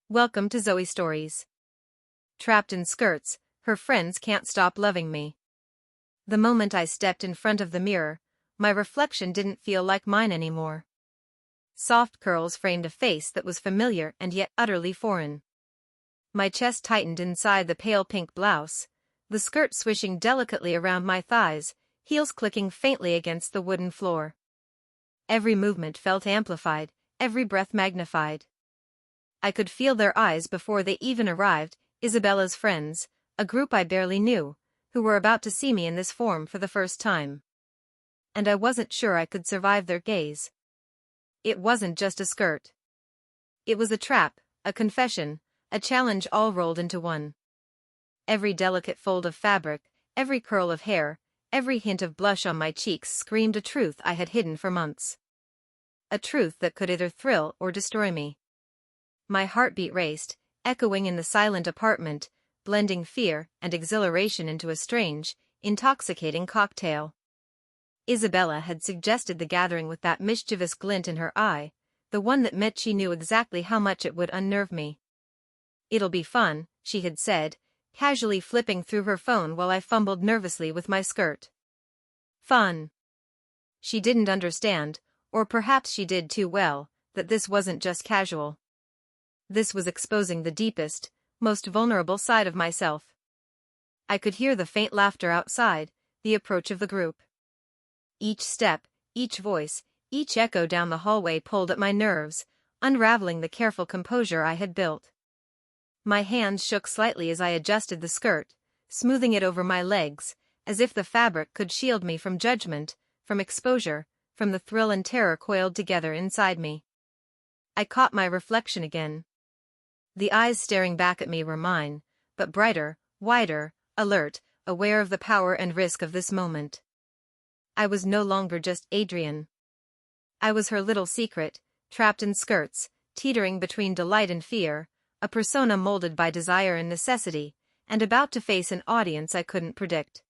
Welcome to Zoe Stories. Trapped in skirts, her friends can't stop loving me. The moment I stepped in front of the mirror, my reflection didn't feel like mine anymore. Soft curls framed a face that was familiar and yet utterly foreign. My chest tightened inside the pale pink blouse, the skirt swishing delicately around my thighs, heels clicking faintly against the wooden floor. Every movement felt amplified, every breath magnified. I could feel their eyes before they even arrived, Isabella's friends, a group I barely knew, who were about to see me in this form for the first time. And I wasn't sure I could survive their gaze. It wasn't just a skirt. It was a trap, a confession, a challenge all rolled into one. Every delicate fold of fabric, every curl of hair, every hint of blush on my cheeks screamed a truth I had hidden for months. A truth that could either thrill or destroy me. My heartbeat raced, echoing in the silent apartment, blending fear and exhilaration into a strange, intoxicating cocktail. Isabella had suggested the gathering with that mischievous glint in her eye, the one that meant she knew exactly how much it would unnerve me. "It'll be fun," she had said, casually flipping through her phone while I fumbled nervously with my skirt. Fun. She didn't understand, or perhaps she did too well, that this wasn't just casual. This was exposing the deepest, most vulnerable side of myself. I could hear the faint laughter outside, the approach of the group. Each step, each voice, each echo down the hallway pulled at my nerves, unraveling the careful composure I had built. My hands shook slightly as I adjusted the skirt, smoothing it over my legs, as if the fabric could shield me from judgment, from exposure, from the thrill and terror coiled together inside me. I caught my reflection again. The eyes staring back at me were mine, but brighter, wider, alert, aware of the power and risk of this moment. I was no longer just Adrienne. I was her little secret, trapped in skirts, teetering between delight and fear, a persona molded by desire and necessity, and about to face an audience I couldn't predict.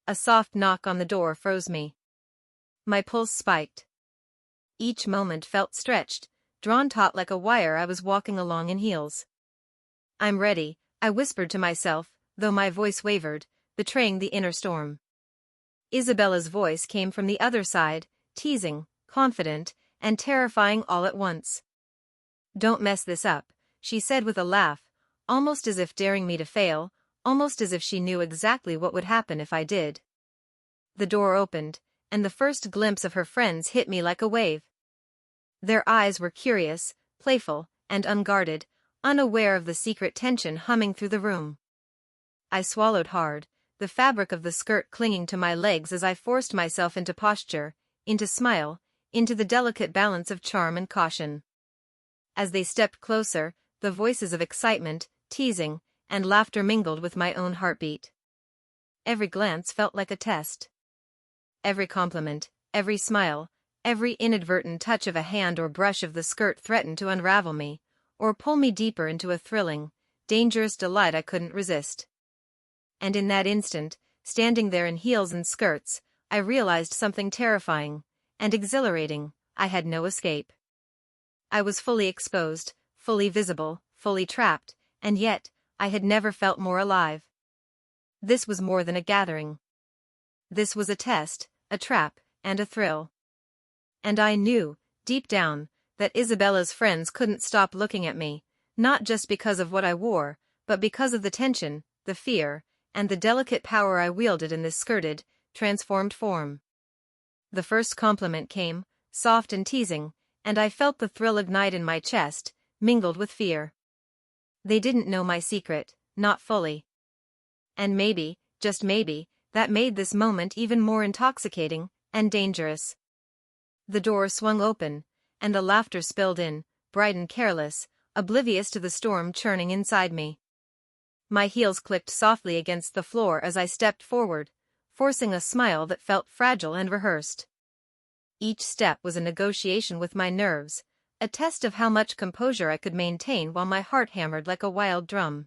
A soft knock on the door froze me. My pulse spiked. Each moment felt stretched, drawn taut like a wire I was walking along in heels. "I'm ready," I whispered to myself, though my voice wavered, betraying the inner storm. Isabella's voice came from the other side, teasing, confident, and terrifying all at once. "Don't mess this up," she said with a laugh, almost as if daring me to fail, almost as if she knew exactly what would happen if I did. The door opened, and the first glimpse of her friends hit me like a wave. Their eyes were curious, playful, and unguarded, unaware of the secret tension humming through the room. I swallowed hard, the fabric of the skirt clinging to my legs as I forced myself into posture, into smile, into the delicate balance of charm and caution. As they stepped closer, the voices of excitement, teasing, and laughter mingled with my own heartbeat. Every glance felt like a test. Every compliment, every smile, every inadvertent touch of a hand or brush of the skirt threatened to unravel me, or pull me deeper into a thrilling, dangerous delight I couldn't resist. And in that instant, standing there in heels and skirts, I realized something terrifying and exhilarating. I had no escape. I was fully exposed, fully visible, fully trapped, and yet, I had never felt more alive. This was more than a gathering. This was a test, a trap, and a thrill. And I knew, deep down, that Isabella's friends couldn't stop looking at me, not just because of what I wore, but because of the tension, the fear, and the delicate power I wielded in this skirted, transformed form. The first compliment came, soft and teasing, and I felt the thrill ignite in my chest, mingled with fear. They didn't know my secret, not fully. And maybe, just maybe, that made this moment even more intoxicating and dangerous. The door swung open, and the laughter spilled in, bright and careless, oblivious to the storm churning inside me. My heels clicked softly against the floor as I stepped forward, forcing a smile that felt fragile and rehearsed. Each step was a negotiation with my nerves, a test of how much composure I could maintain while my heart hammered like a wild drum.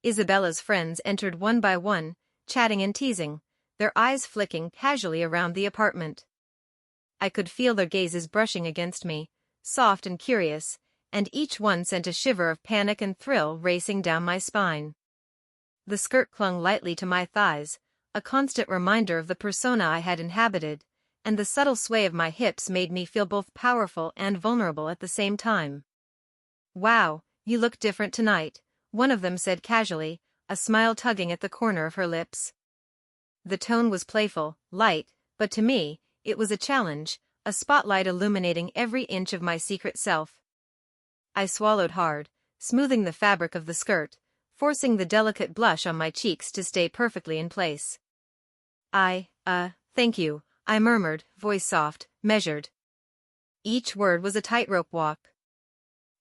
Isabella's friends entered one by one, chatting and teasing, their eyes flicking casually around the apartment. I could feel their gazes brushing against me, soft and curious, and each one sent a shiver of panic and thrill racing down my spine. The skirt clung lightly to my thighs, a constant reminder of the persona I had inhabited, and the subtle sway of my hips made me feel both powerful and vulnerable at the same time. "Wow, you look different tonight," one of them said casually, a smile tugging at the corner of her lips. The tone was playful, light, but to me, it was a challenge, a spotlight illuminating every inch of my secret self. I swallowed hard, smoothing the fabric of the skirt, forcing the delicate blush on my cheeks to stay perfectly in place. Thank you," I murmured, voice soft, measured. Each word was a tightrope walk.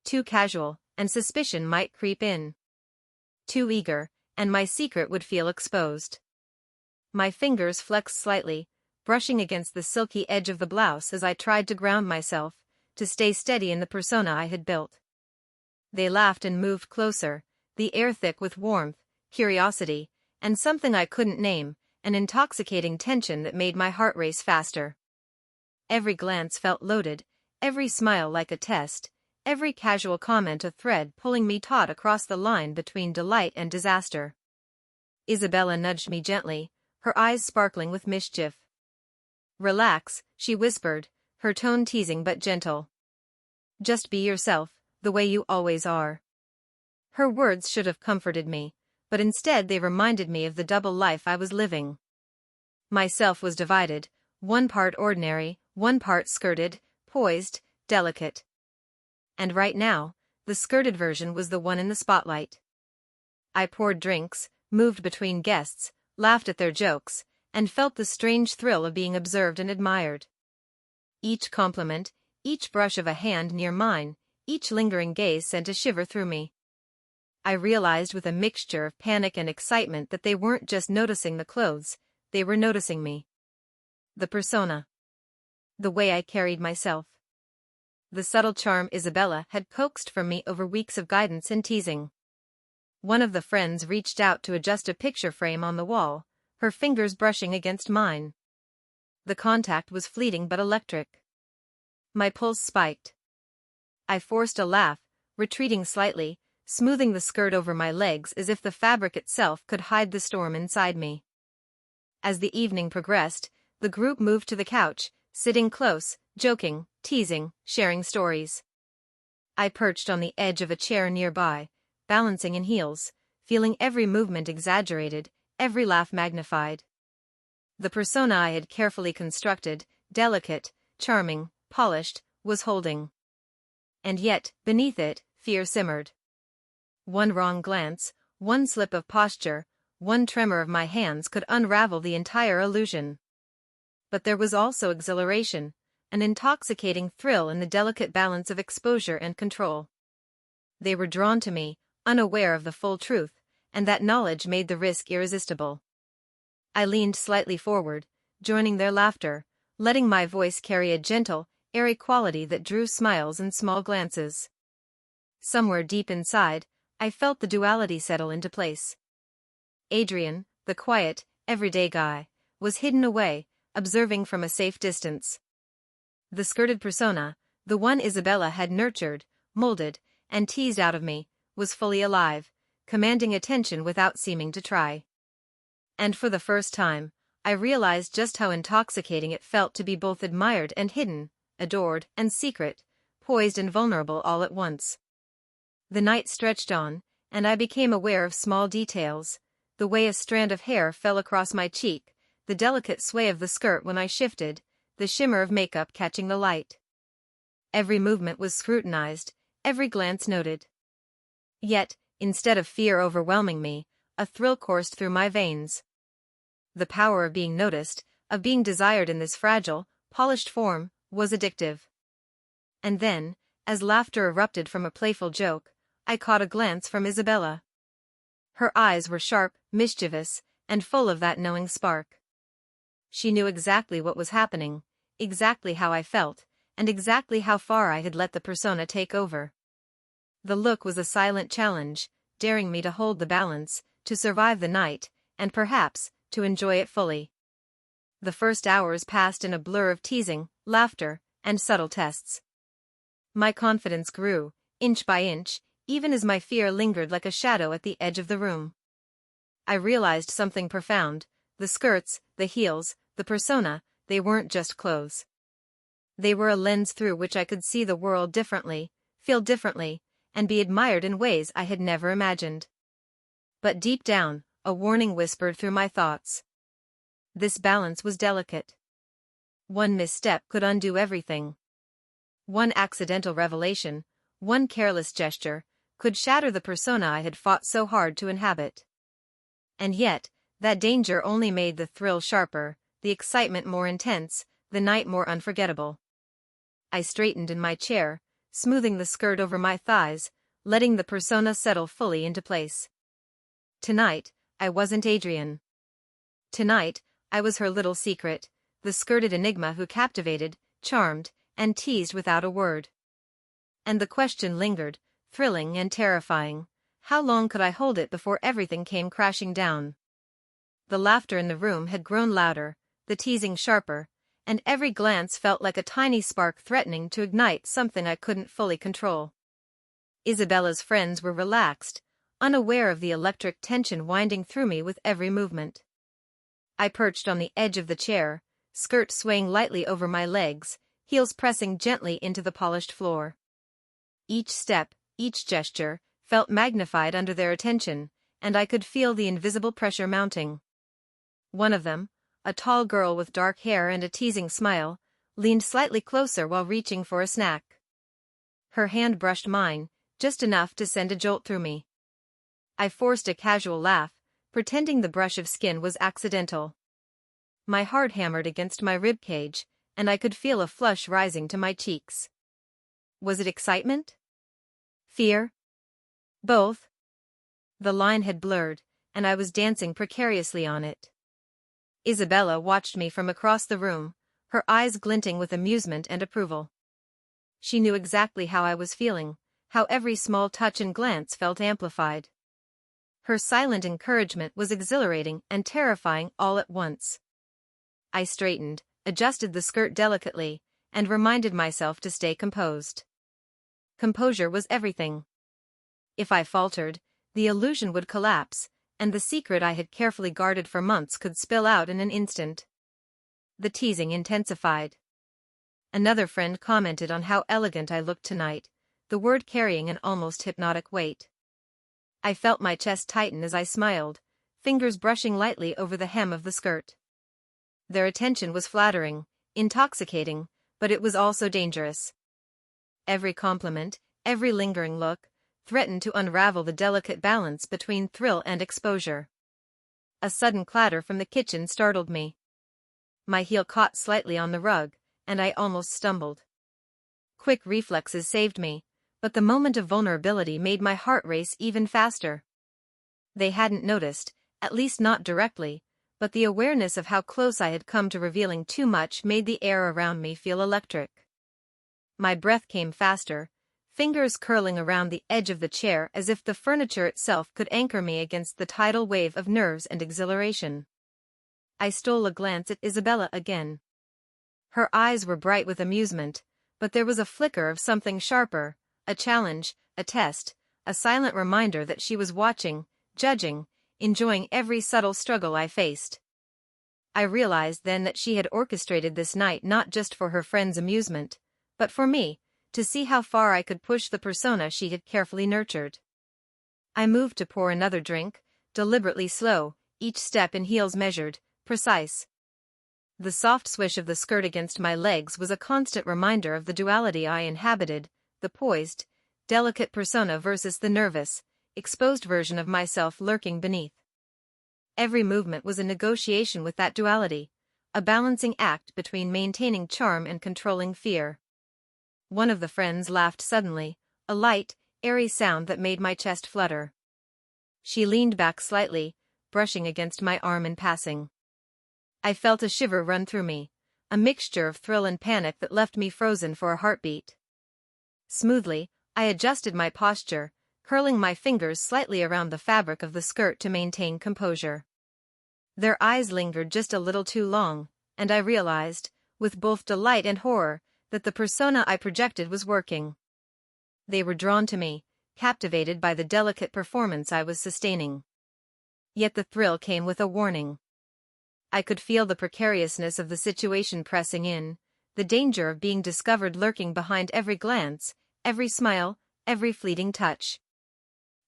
Too casual, and suspicion might creep in. Too eager, and my secret would feel exposed. My fingers flexed slightly, brushing against the silky edge of the blouse as I tried to ground myself, to stay steady in the persona I had built. They laughed and moved closer, the air thick with warmth, curiosity, and something I couldn't name, an intoxicating tension that made my heart race faster. Every glance felt loaded, every smile like a test, every casual comment a thread pulling me taut across the line between delight and disaster. Isabella nudged me gently, her eyes sparkling with mischief. "Relax," she whispered, her tone teasing but gentle. "Just be yourself, the way you always are." Her words should have comforted me, but instead they reminded me of the double life I was living. Myself was divided, one part ordinary, one part skirted, poised, delicate. And right now, the skirted version was the one in the spotlight. I poured drinks, moved between guests, laughed at their jokes, and felt the strange thrill of being observed and admired. Each compliment, each brush of a hand near mine, each lingering gaze sent a shiver through me. I realized with a mixture of panic and excitement that they weren't just noticing the clothes, they were noticing me. The persona. The way I carried myself. The subtle charm Isabella had coaxed from me over weeks of guidance and teasing. One of the friends reached out to adjust a picture frame on the wall, her fingers brushing against mine. The contact was fleeting but electric. My pulse spiked. I forced a laugh, retreating slightly, smoothing the skirt over my legs as if the fabric itself could hide the storm inside me. As the evening progressed, the group moved to the couch, sitting close, joking, teasing, sharing stories. I perched on the edge of a chair nearby, balancing in heels, feeling every movement exaggerated, every laugh magnified. The persona I had carefully constructed, delicate, charming, polished, was holding. And yet, beneath it, fear simmered. One wrong glance, one slip of posture, one tremor of my hands could unravel the entire illusion. But there was also exhilaration, an intoxicating thrill in the delicate balance of exposure and control. They were drawn to me, unaware of the full truth, and that knowledge made the risk irresistible. I leaned slightly forward, joining their laughter, letting my voice carry a gentle, airy quality that drew smiles and small glances. Somewhere deep inside, I felt the duality settle into place. Adrian, the quiet, everyday guy, was hidden away, observing from a safe distance. The skirted persona, the one Isabella had nurtured, molded, and teased out of me, was fully alive, commanding attention without seeming to try. And for the first time, I realized just how intoxicating it felt to be both admired and hidden, adored and secret, poised and vulnerable all at once. The night stretched on, and I became aware of small details, the way a strand of hair fell across my cheek, the delicate sway of the skirt when I shifted, the shimmer of makeup catching the light. Every movement was scrutinized, every glance noted. Yet, instead of fear overwhelming me, a thrill coursed through my veins. The power of being noticed, of being desired in this fragile, polished form, was addictive. And then, as laughter erupted from a playful joke, I caught a glance from Isabella. Her eyes were sharp, mischievous, and full of that knowing spark. She knew exactly what was happening, exactly how I felt, and exactly how far I had let the persona take over. The look was a silent challenge, daring me to hold the balance, to survive the night, and perhaps, to enjoy it fully. The first hours passed in a blur of teasing, laughter, and subtle tests. My confidence grew, inch by inch, even as my fear lingered like a shadow at the edge of the room. I realized something profound. The skirts, the heels, the persona, they weren't just clothes. They were a lens through which I could see the world differently, feel differently, and be admired in ways I had never imagined. But deep down, a warning whispered through my thoughts. This balance was delicate. One misstep could undo everything. One accidental revelation, one careless gesture, could shatter the persona I had fought so hard to inhabit. And yet, that danger only made the thrill sharper, the excitement more intense, the night more unforgettable. I straightened in my chair, smoothing the skirt over my thighs, letting the persona settle fully into place. Tonight, I wasn't Adrian. Tonight, I was her little secret, the skirted enigma who captivated, charmed, and teased without a word. And the question lingered, thrilling and terrifying. How long could I hold it before everything came crashing down? The laughter in the room had grown louder, the teasing sharper, and every glance felt like a tiny spark threatening to ignite something I couldn't fully control. Isabella's friends were relaxed, unaware of the electric tension winding through me with every movement. I perched on the edge of the chair, skirt swaying lightly over my legs, heels pressing gently into the polished floor. Each step, each gesture, felt magnified under their attention, and I could feel the invisible pressure mounting. One of them, a tall girl with dark hair and a teasing smile, leaned slightly closer while reaching for a snack. Her hand brushed mine, just enough to send a jolt through me. I forced a casual laugh, pretending the brush of skin was accidental. My heart hammered against my ribcage, and I could feel a flush rising to my cheeks. Was it excitement? Fear? Both? The line had blurred, and I was dancing precariously on it. Isabella watched me from across the room, her eyes glinting with amusement and approval. She knew exactly how I was feeling, how every small touch and glance felt amplified. Her silent encouragement was exhilarating and terrifying all at once. I straightened, adjusted the skirt delicately, and reminded myself to stay composed. Composure was everything. If I faltered, the illusion would collapse, and the secret I had carefully guarded for months could spill out in an instant. The teasing intensified. Another friend commented on how elegant I looked tonight, the word carrying an almost hypnotic weight. I felt my chest tighten as I smiled, fingers brushing lightly over the hem of the skirt. Their attention was flattering, intoxicating, but it was also dangerous. Every compliment, every lingering look, threatened to unravel the delicate balance between thrill and exposure. A sudden clatter from the kitchen startled me. My heel caught slightly on the rug, and I almost stumbled. Quick reflexes saved me, but the moment of vulnerability made my heart race even faster. They hadn't noticed, at least not directly, but the awareness of how close I had come to revealing too much made the air around me feel electric. My breath came faster, fingers curling around the edge of the chair as if the furniture itself could anchor me against the tidal wave of nerves and exhilaration. I stole a glance at Isabella again. Her eyes were bright with amusement, but there was a flicker of something sharper, a challenge, a test, a silent reminder that she was watching, judging, enjoying every subtle struggle I faced. I realized then that she had orchestrated this night not just for her friends' amusement, but for me, to see how far I could push the persona she had carefully nurtured. I moved to pour another drink, deliberately slow, each step in heels measured, precise. The soft swish of the skirt against my legs was a constant reminder of the duality I inhabited, the poised, delicate persona versus the nervous, exposed version of myself lurking beneath. Every movement was a negotiation with that duality, a balancing act between maintaining charm and controlling fear. One of the friends laughed suddenly, a light, airy sound that made my chest flutter. She leaned back slightly, brushing against my arm in passing. I felt a shiver run through me, a mixture of thrill and panic that left me frozen for a heartbeat. Smoothly, I adjusted my posture, curling my fingers slightly around the fabric of the skirt to maintain composure. Their eyes lingered just a little too long, and I realized, with both delight and horror, that the persona I projected was working. They were drawn to me, captivated by the delicate performance I was sustaining. Yet the thrill came with a warning. I could feel the precariousness of the situation pressing in, the danger of being discovered lurking behind every glance, every smile, every fleeting touch.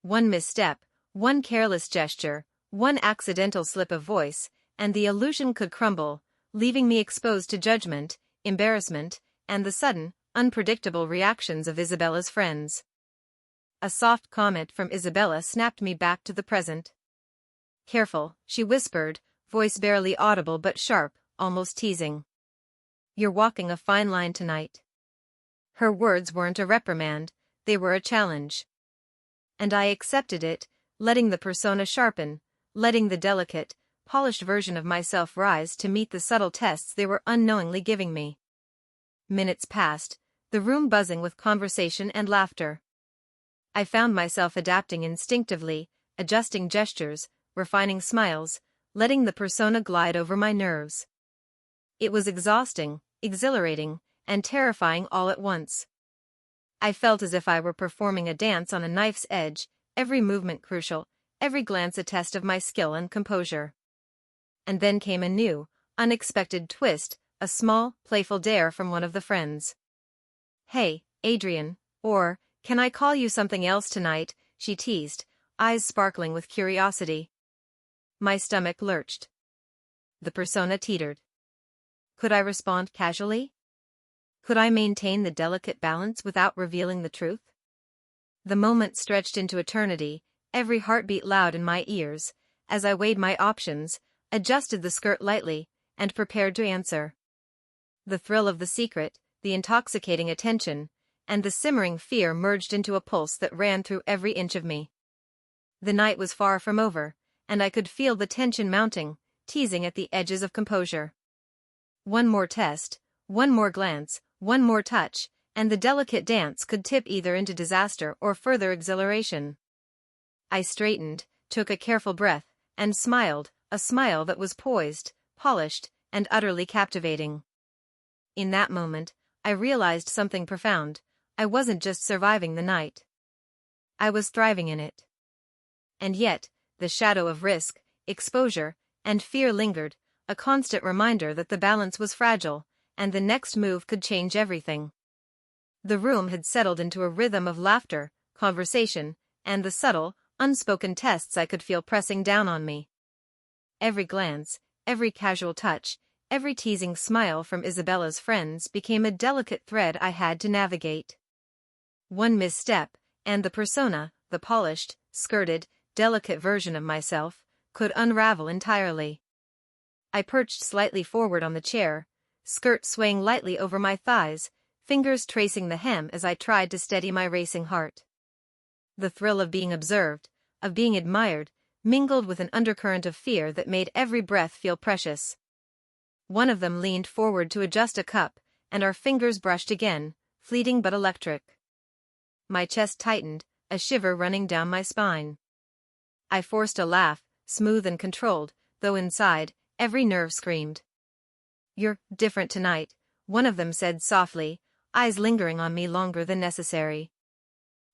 One misstep, one careless gesture, one accidental slip of voice, and the illusion could crumble, leaving me exposed to judgment, embarrassment, and the sudden, unpredictable reactions of Isabella's friends. A soft comment from Isabella snapped me back to the present. "Careful," she whispered, voice barely audible but sharp, almost teasing. "You're walking a fine line tonight." Her words weren't a reprimand, they were a challenge. And I accepted it, letting the persona sharpen, letting the delicate, polished version of myself rise to meet the subtle tests they were unknowingly giving me. Minutes passed, the room buzzing with conversation and laughter. I found myself adapting instinctively, adjusting gestures, refining smiles, letting the persona glide over my nerves. It was exhausting, exhilarating, and terrifying all at once. I felt as if I were performing a dance on a knife's edge, every movement crucial, every glance a test of my skill and composure. And then came a new, unexpected twist, a small, playful dare from one of the friends. "Hey, Adrian, or, can I call you something else tonight?" she teased, eyes sparkling with curiosity. My stomach lurched. The persona teetered. Could I respond casually? Could I maintain the delicate balance without revealing the truth? The moment stretched into eternity, every heartbeat loud in my ears, as I weighed my options, adjusted the skirt lightly, and prepared to answer. The thrill of the secret, the intoxicating attention, and the simmering fear merged into a pulse that ran through every inch of me. The night was far from over, and I could feel the tension mounting, teasing at the edges of composure. One more test, one more glance, one more touch, and the delicate dance could tip either into disaster or further exhilaration. I straightened, took a careful breath, and smiled, a smile that was poised, polished, and utterly captivating. In that moment, I realized something profound. I wasn't just surviving the night. I was thriving in it. And yet, the shadow of risk, exposure, and fear lingered, a constant reminder that the balance was fragile, and the next move could change everything. The room had settled into a rhythm of laughter, conversation, and the subtle, unspoken tests I could feel pressing down on me. Every glance, every casual touch, every teasing smile from Isabella's friends became a delicate thread I had to navigate. One misstep, and the persona, the polished, skirted, delicate version of myself, could unravel entirely. I perched slightly forward on the chair, skirt swaying lightly over my thighs, fingers tracing the hem as I tried to steady my racing heart. The thrill of being observed, of being admired, mingled with an undercurrent of fear that made every breath feel precious. One of them leaned forward to adjust a cup, and our fingers brushed again, fleeting but electric. My chest tightened, a shiver running down my spine. I forced a laugh, smooth and controlled, though inside, every nerve screamed. "You're different tonight," one of them said softly, eyes lingering on me longer than necessary.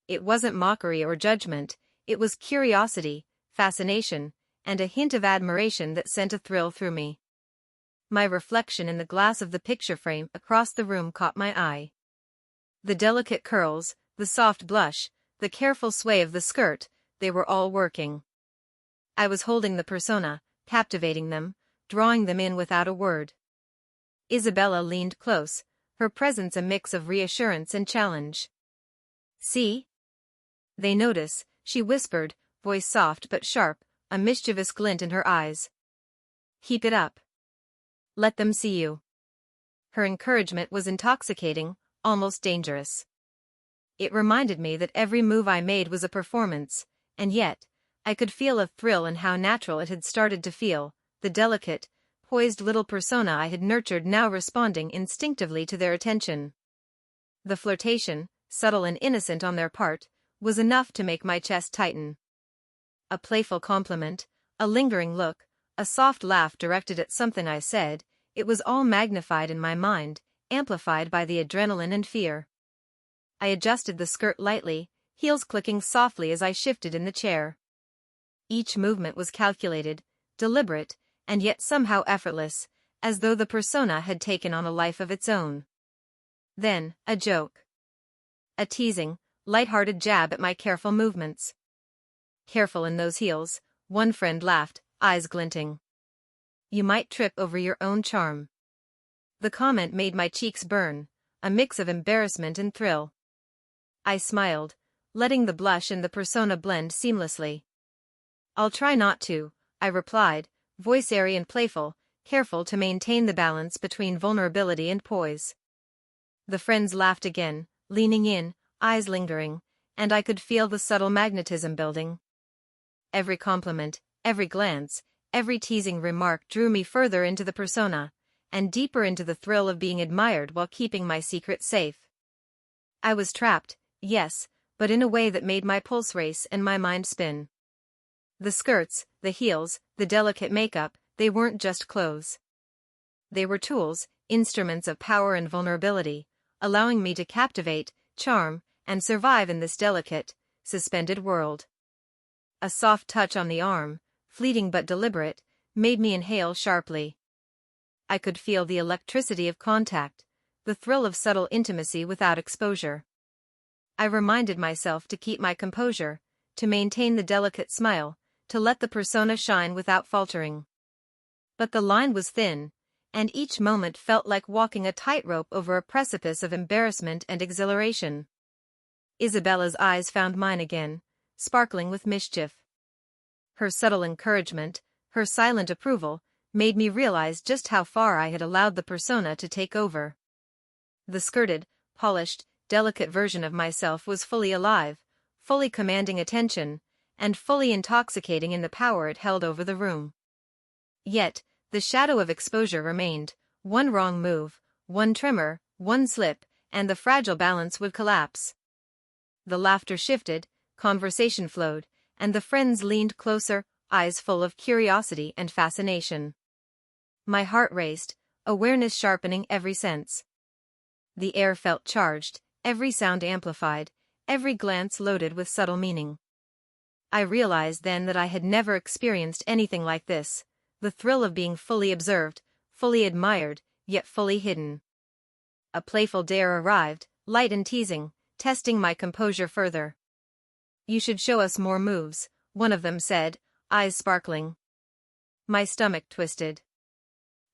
It wasn't mockery or judgment, it was curiosity, fascination, and a hint of admiration that sent a thrill through me. My reflection in the glass of the picture frame across the room caught my eye. The delicate curls, the soft blush, the careful sway of the skirt, they were all working. I was holding the persona, captivating them, drawing them in without a word. Isabella leaned close, her presence a mix of reassurance and challenge. "See? They notice," she whispered, voice soft but sharp, a mischievous glint in her eyes. "Keep it up. Let them see you." Her encouragement was intoxicating, almost dangerous. It reminded me that every move I made was a performance, and yet, I could feel a thrill in how natural it had started to feel, the delicate, poised little persona I had nurtured now responding instinctively to their attention. The flirtation, subtle and innocent on their part, was enough to make my chest tighten. A playful compliment, a lingering look, a soft laugh directed at something I said, it was all magnified in my mind, amplified by the adrenaline and fear. I adjusted the skirt lightly, heels clicking softly as I shifted in the chair. Each movement was calculated, deliberate, and yet somehow effortless, as though the persona had taken on a life of its own. Then, a joke. A teasing, light-hearted jab at my careful movements. "Careful in those heels," one friend laughed, eyes glinting. "You might trip over your own charm." The comment made my cheeks burn, a mix of embarrassment and thrill. I smiled, letting the blush and the persona blend seamlessly. "I'll try not to," I replied, voice airy and playful, careful to maintain the balance between vulnerability and poise. The friends laughed again, leaning in, eyes lingering, and I could feel the subtle magnetism building. Every compliment, every glance, every teasing remark drew me further into the persona, and deeper into the thrill of being admired while keeping my secret safe. I was trapped, yes, but in a way that made my pulse race and my mind spin. The skirts, the heels, the delicate makeup, they weren't just clothes. They were tools, instruments of power and vulnerability, allowing me to captivate, charm, and survive in this delicate, suspended world. A soft touch on the arm, fleeting but deliberate, made me inhale sharply. I could feel the electricity of contact, the thrill of subtle intimacy without exposure. I reminded myself to keep my composure, to maintain the delicate smile, to let the persona shine without faltering. But the line was thin, and each moment felt like walking a tightrope over a precipice of embarrassment and exhilaration. Isabella's eyes found mine again, sparkling with mischief. Her subtle encouragement, her silent approval, made me realize just how far I had allowed the persona to take over. The skirted, polished, delicate version of myself was fully alive, fully commanding attention, and fully intoxicating in the power it held over the room. Yet, the shadow of exposure remained. One wrong move, one tremor, one slip, and the fragile balance would collapse. The laughter shifted, conversation flowed, and the friends leaned closer, eyes full of curiosity and fascination. My heart raced, awareness sharpening every sense. The air felt charged, every sound amplified, every glance loaded with subtle meaning. I realized then that I had never experienced anything like this, the thrill of being fully observed, fully admired, yet fully hidden. A playful dare arrived, light and teasing, testing my composure further. "You should show us more moves," one of them said, eyes sparkling. My stomach twisted.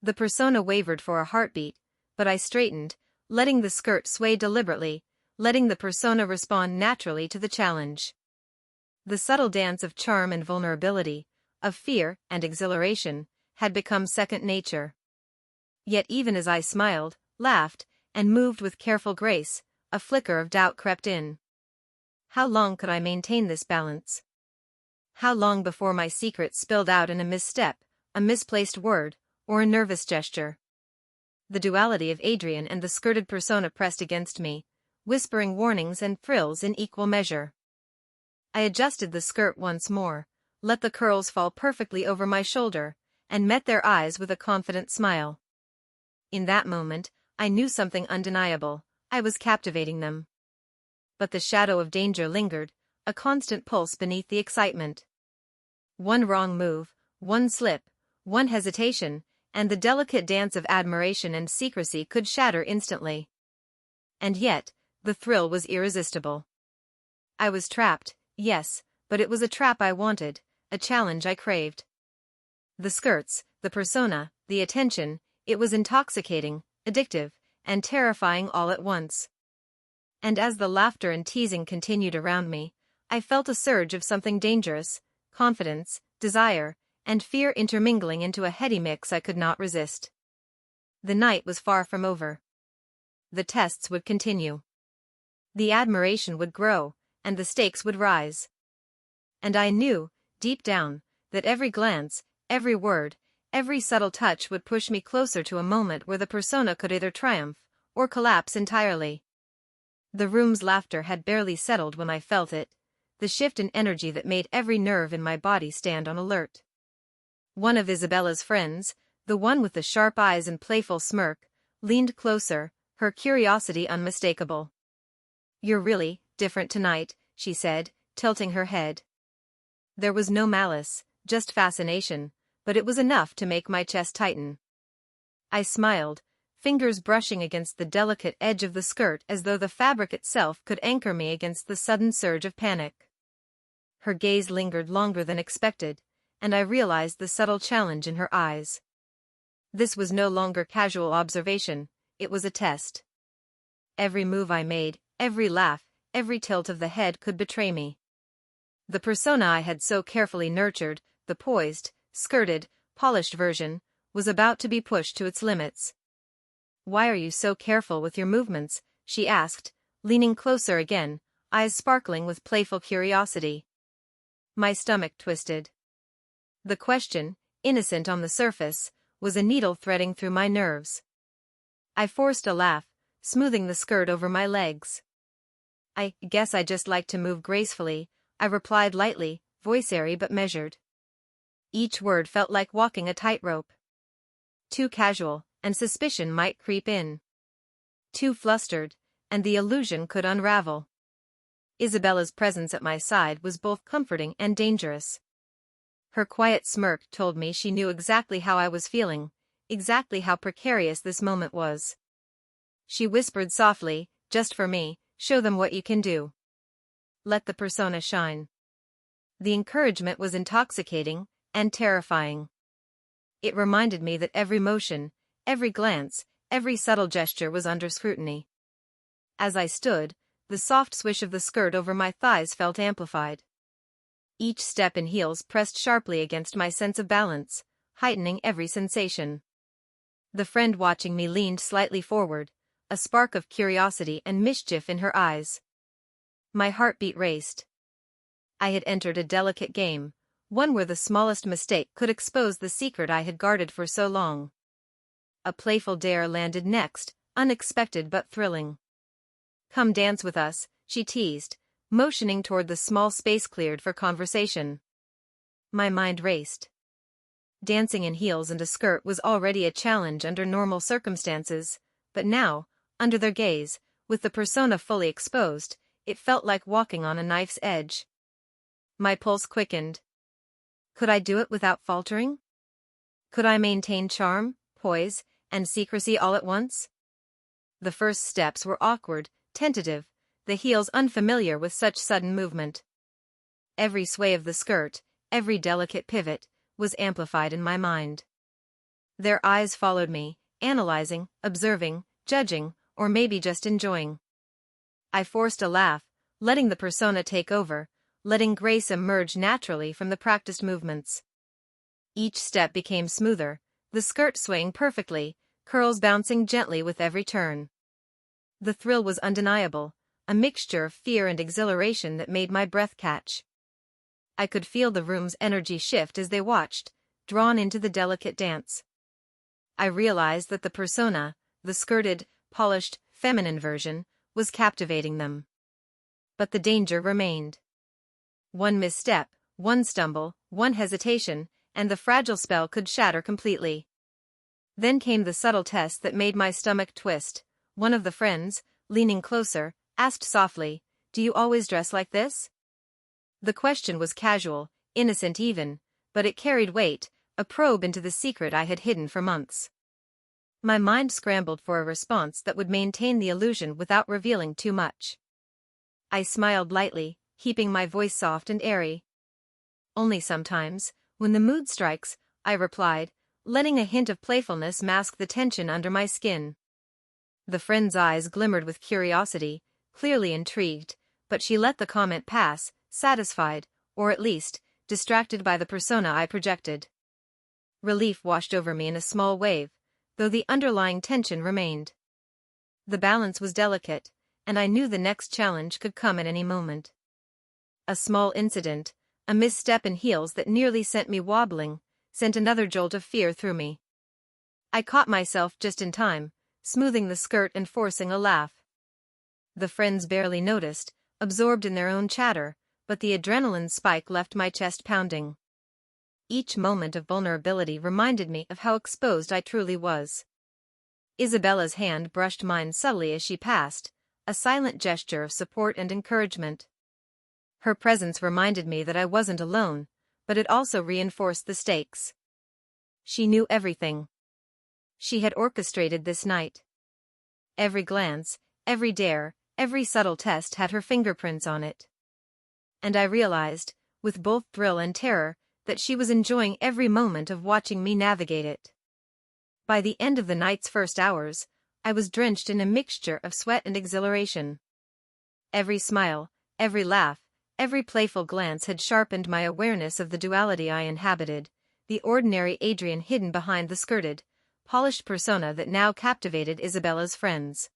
The persona wavered for a heartbeat, but I straightened, letting the skirt sway deliberately, letting the persona respond naturally to the challenge. The subtle dance of charm and vulnerability, of fear and exhilaration, had become second nature. Yet even as I smiled, laughed, and moved with careful grace, a flicker of doubt crept in. How long could I maintain this balance? How long before my secret spilled out in a misstep, a misplaced word, or a nervous gesture? The duality of Adrian and the skirted persona pressed against me, whispering warnings and thrills in equal measure. I adjusted the skirt once more, let the curls fall perfectly over my shoulder, and met their eyes with a confident smile. In that moment, I knew something undeniable. I was captivating them. But the shadow of danger lingered, a constant pulse beneath the excitement. One wrong move, one slip, one hesitation, and the delicate dance of admiration and secrecy could shatter instantly. And yet, the thrill was irresistible. I was trapped, yes, but it was a trap I wanted, a challenge I craved. The skirts, the persona, the attention, it was intoxicating, addictive, and terrifying all at once. And as the laughter and teasing continued around me, I felt a surge of something dangerous, confidence, desire, and fear intermingling into a heady mix I could not resist. The night was far from over. The tests would continue. The admiration would grow, and the stakes would rise. And I knew, deep down, that every glance, every word, every subtle touch would push me closer to a moment where the persona could either triumph or collapse entirely. The room's laughter had barely settled when I felt it, the shift in energy that made every nerve in my body stand on alert. One of Isabella's friends, the one with the sharp eyes and playful smirk, leaned closer, her curiosity unmistakable. "You're really different tonight," she said, tilting her head. There was no malice, just fascination, but it was enough to make my chest tighten. I smiled, fingers brushing against the delicate edge of the skirt as though the fabric itself could anchor me against the sudden surge of panic. Her gaze lingered longer than expected, and I realized the subtle challenge in her eyes. This was no longer casual observation, it was a test. Every move I made, every laugh, every tilt of the head could betray me. The persona I had so carefully nurtured, the poised, skirted, polished version, was about to be pushed to its limits. "Why are you so careful with your movements?" she asked, leaning closer again, eyes sparkling with playful curiosity. My stomach twisted. The question, innocent on the surface, was a needle threading through my nerves. I forced a laugh, smoothing the skirt over my legs. "I guess I just like to move gracefully," I replied lightly, voice airy but measured. Each word felt like walking a tightrope. Too casual, and suspicion might creep in. Too flustered, and the illusion could unravel. Isabella's presence at my side was both comforting and dangerous. Her quiet smirk told me she knew exactly how I was feeling, exactly how precarious this moment was. She whispered softly, "Just for me, show them what you can do. Let the persona shine." The encouragement was intoxicating and terrifying. It reminded me that every motion, every glance, every subtle gesture was under scrutiny. As I stood, the soft swish of the skirt over my thighs felt amplified. Each step in heels pressed sharply against my sense of balance, heightening every sensation. The friend watching me leaned slightly forward, a spark of curiosity and mischief in her eyes. My heartbeat raced. I had entered a delicate game, one where the smallest mistake could expose the secret I had guarded for so long. A playful dare landed next, unexpected but thrilling. "Come dance with us," she teased, motioning toward the small space cleared for conversation. My mind raced. Dancing in heels and a skirt was already a challenge under normal circumstances, but now, under their gaze, with the persona fully exposed, it felt like walking on a knife's edge. My pulse quickened. Could I do it without faltering? Could I maintain charm, poise, and secrecy all at once? The first steps were awkward, tentative, the heels unfamiliar with such sudden movement. Every sway of the skirt, every delicate pivot, was amplified in my mind. Their eyes followed me, analyzing, observing, judging, or maybe just enjoying. I forced a laugh, letting the persona take over, letting grace emerge naturally from the practiced movements. Each step became smoother, the skirt swaying perfectly, curls bouncing gently with every turn. The thrill was undeniable, a mixture of fear and exhilaration that made my breath catch. I could feel the room's energy shift as they watched, drawn into the delicate dance. I realized that the persona, the skirted, polished, feminine version, was captivating them. But the danger remained. One misstep, one stumble, one hesitation, and the fragile spell could shatter completely. Then came the subtle test that made my stomach twist. One of the friends, leaning closer, asked softly, "Do you always dress like this?" The question was casual, innocent even, but it carried weight, a probe into the secret I had hidden for months. My mind scrambled for a response that would maintain the illusion without revealing too much. I smiled lightly, keeping my voice soft and airy. "Only sometimes, when the mood strikes," I replied, letting a hint of playfulness mask the tension under my skin. The friend's eyes glimmered with curiosity, clearly intrigued, but she let the comment pass, satisfied, or at least, distracted by the persona I projected. Relief washed over me in a small wave, though the underlying tension remained. The balance was delicate, and I knew the next challenge could come at any moment. A small incident, a misstep in heels that nearly sent me wobbling, sent another jolt of fear through me. I caught myself just in time, smoothing the skirt and forcing a laugh. The friends barely noticed, absorbed in their own chatter, but the adrenaline spike left my chest pounding. Each moment of vulnerability reminded me of how exposed I truly was. Isabella's hand brushed mine subtly as she passed, a silent gesture of support and encouragement. Her presence reminded me that I wasn't alone, but it also reinforced the stakes. She knew everything. She had orchestrated this night. Every glance, every dare, every subtle test had her fingerprints on it. And I realized, with both thrill and terror, that she was enjoying every moment of watching me navigate it. By the end of the night's first hours, I was drenched in a mixture of sweat and exhilaration. Every smile, every laugh, every playful glance had sharpened my awareness of the duality I inhabited, the ordinary Adrian hidden behind the skirted, polished persona that now captivated Isabella's friends.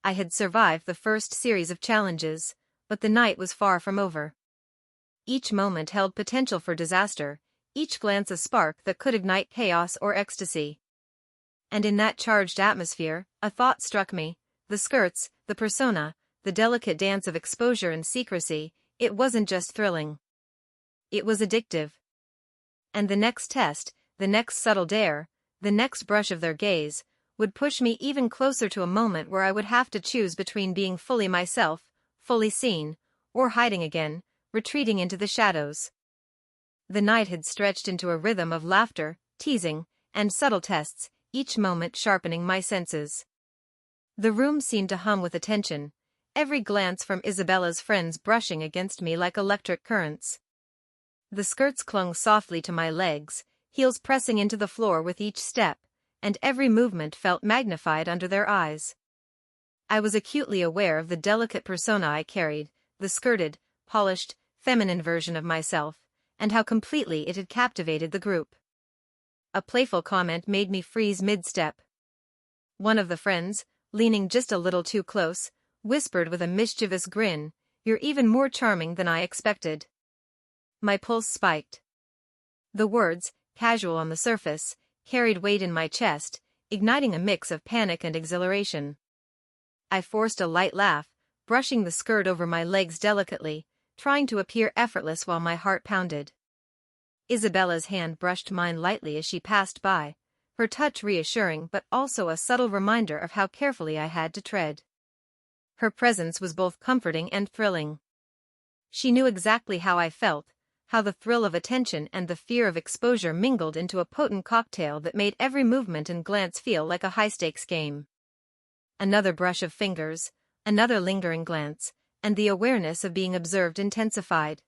I had survived the first series of challenges, but the night was far from over. Each moment held potential for disaster, each glance a spark that could ignite chaos or ecstasy. And in that charged atmosphere, a thought struck me: the skirts, the persona, the delicate dance of exposure and secrecy, it wasn't just thrilling. It was addictive. And the next test, the next subtle dare, the next brush of their gaze, would push me even closer to a moment where I would have to choose between being fully myself, fully seen, or hiding again, retreating into the shadows. The night had stretched into a rhythm of laughter, teasing, and subtle tests, each moment sharpening my senses. The room seemed to hum with attention, every glance from Isabella's friends brushing against me like electric currents. The skirts clung softly to my legs, heels pressing into the floor with each step, and every movement felt magnified under their eyes. I was acutely aware of the delicate persona I carried, the skirted, polished, feminine version of myself, and how completely it had captivated the group. A playful comment made me freeze mid-step. One of the friends, leaning just a little too close, whispered with a mischievous grin, "You're even more charming than I expected." My pulse spiked. The words, casual on the surface, carried weight in my chest, igniting a mix of panic and exhilaration. I forced a light laugh, brushing the skirt over my legs delicately, trying to appear effortless while my heart pounded. Isabella's hand brushed mine lightly as she passed by, her touch reassuring but also a subtle reminder of how carefully I had to tread. Her presence was both comforting and thrilling. She knew exactly how I felt, how the thrill of attention and the fear of exposure mingled into a potent cocktail that made every movement and glance feel like a high-stakes game. Another brush of fingers, another lingering glance, and the awareness of being observed intensified.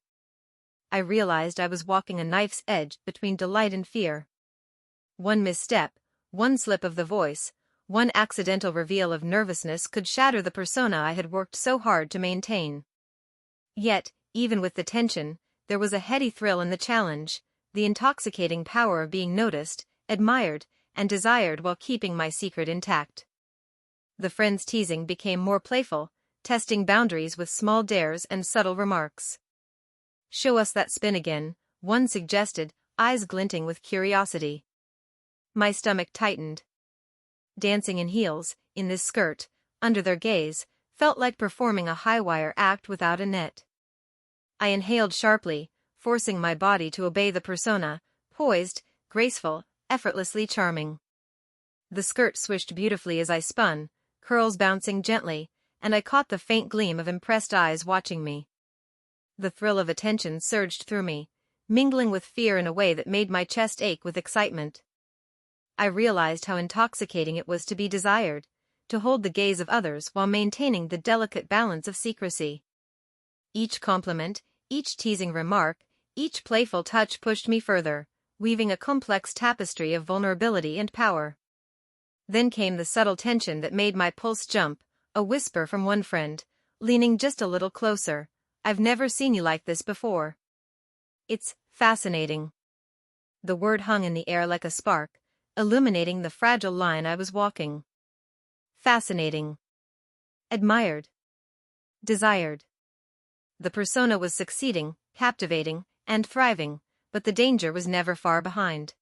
I realized I was walking a knife's edge between delight and fear. One misstep, one slip of the voice, one accidental reveal of nervousness could shatter the persona I had worked so hard to maintain. Yet, even with the tension, there was a heady thrill in the challenge, the intoxicating power of being noticed, admired, and desired while keeping my secret intact. The friends' teasing became more playful, testing boundaries with small dares and subtle remarks. "Show us that spin again," one suggested, eyes glinting with curiosity. My stomach tightened. Dancing in heels, in this skirt, under their gaze, felt like performing a high-wire act without a net. I inhaled sharply, forcing my body to obey the persona, poised, graceful, effortlessly charming. The skirt swished beautifully as I spun, curls bouncing gently, and I caught the faint gleam of impressed eyes watching me. The thrill of attention surged through me, mingling with fear in a way that made my chest ache with excitement. I realized how intoxicating it was to be desired, to hold the gaze of others while maintaining the delicate balance of secrecy. Each compliment, each teasing remark, each playful touch pushed me further, weaving a complex tapestry of vulnerability and power. Then came the subtle tension that made my pulse jump, a whisper from one friend, leaning just a little closer, "I've never seen you like this before." "It's fascinating." The word hung in the air like a spark, illuminating the fragile line I was walking. Fascinating. Admired. Desired. The persona was succeeding, captivating, and thriving, but the danger was never far behind.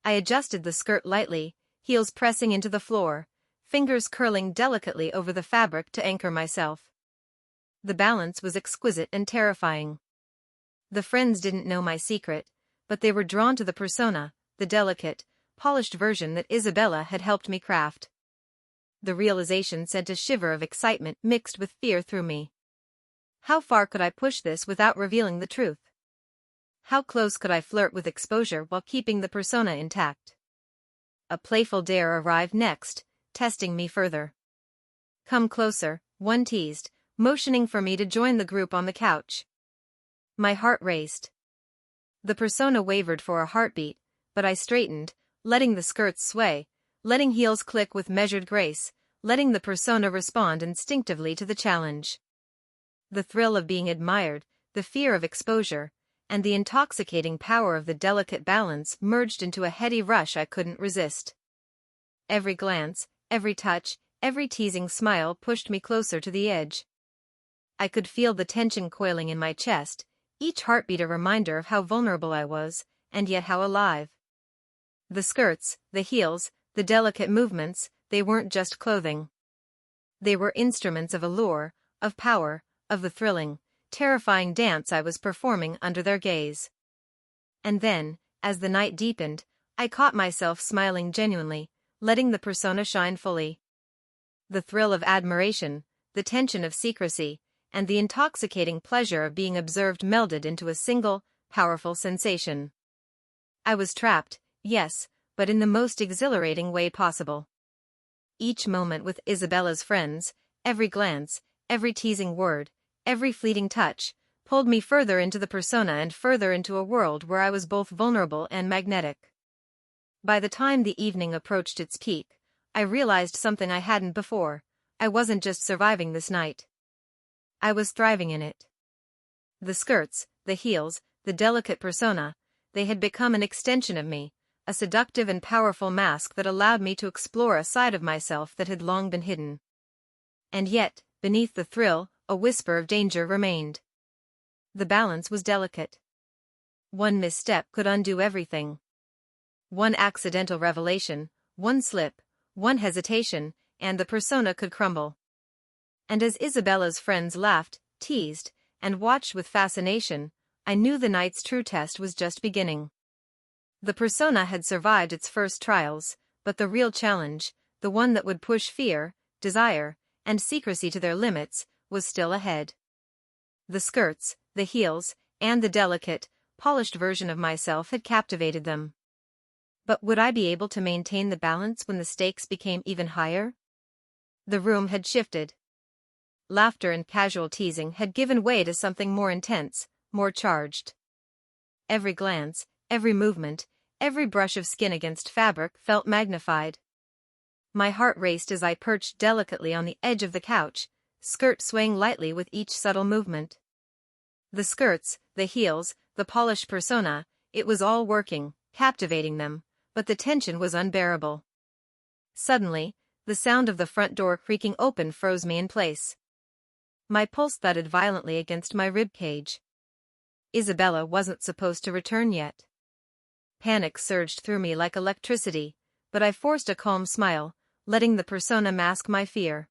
I adjusted the skirt lightly, heels pressing into the floor, fingers curling delicately over the fabric to anchor myself. The balance was exquisite and terrifying. The friends didn't know my secret, but they were drawn to the persona, the delicate, polished version that Isabella had helped me craft. The realization sent a shiver of excitement mixed with fear through me. How far could I push this without revealing the truth? How close could I flirt with exposure while keeping the persona intact? A playful dare arrived next, testing me further. "Come closer," one teased, motioning for me to join the group on the couch. My heart raced. The persona wavered for a heartbeat, but I straightened, letting the skirts sway, letting heels click with measured grace, letting the persona respond instinctively to the challenge. The thrill of being admired, the fear of exposure, and the intoxicating power of the delicate balance merged into a heady rush I couldn't resist. Every glance, every touch, every teasing smile pushed me closer to the edge. I could feel the tension coiling in my chest, each heartbeat a reminder of how vulnerable I was, and yet how alive. The skirts, the heels, the delicate movements, they weren't just clothing. They were instruments of allure, of power, of the thrilling, terrifying dance I was performing under their gaze. And then, as the night deepened, I caught myself smiling genuinely, letting the persona shine fully. The thrill of admiration, the tension of secrecy, and the intoxicating pleasure of being observed melded into a single, powerful sensation. I was trapped, yes, but in the most exhilarating way possible. Each moment with Isabella's friends, every glance, every teasing word, every fleeting touch, pulled me further into the persona and further into a world where I was both vulnerable and magnetic. By the time the evening approached its peak, I realized something I hadn't before. I wasn't just surviving this night. I was thriving in it. The skirts, the heels, the delicate persona, they had become an extension of me, a seductive and powerful mask that allowed me to explore a side of myself that had long been hidden. And yet, beneath the thrill, a whisper of danger remained. The balance was delicate. One misstep could undo everything. One accidental revelation, one slip, one hesitation, and the persona could crumble. And as Isabella's friends laughed, teased, and watched with fascination, I knew the night's true test was just beginning. The persona had survived its first trials, but the real challenge, the one that would push fear, desire, and secrecy to their limits, was still ahead. The skirts, the heels, and the delicate, polished version of myself had captivated them. But would I be able to maintain the balance when the stakes became even higher? The room had shifted. Laughter and casual teasing had given way to something more intense, more charged. Every glance, every movement, every brush of skin against fabric felt magnified. My heart raced as I perched delicately on the edge of the couch, skirt swaying lightly with each subtle movement. The skirts, the heels, the polished persona, it was all working, captivating them, but the tension was unbearable. Suddenly, the sound of the front door creaking open froze me in place. My pulse thudded violently against my ribcage. Isabella wasn't supposed to return yet. Panic surged through me like electricity, but I forced a calm smile, letting the persona mask my fear.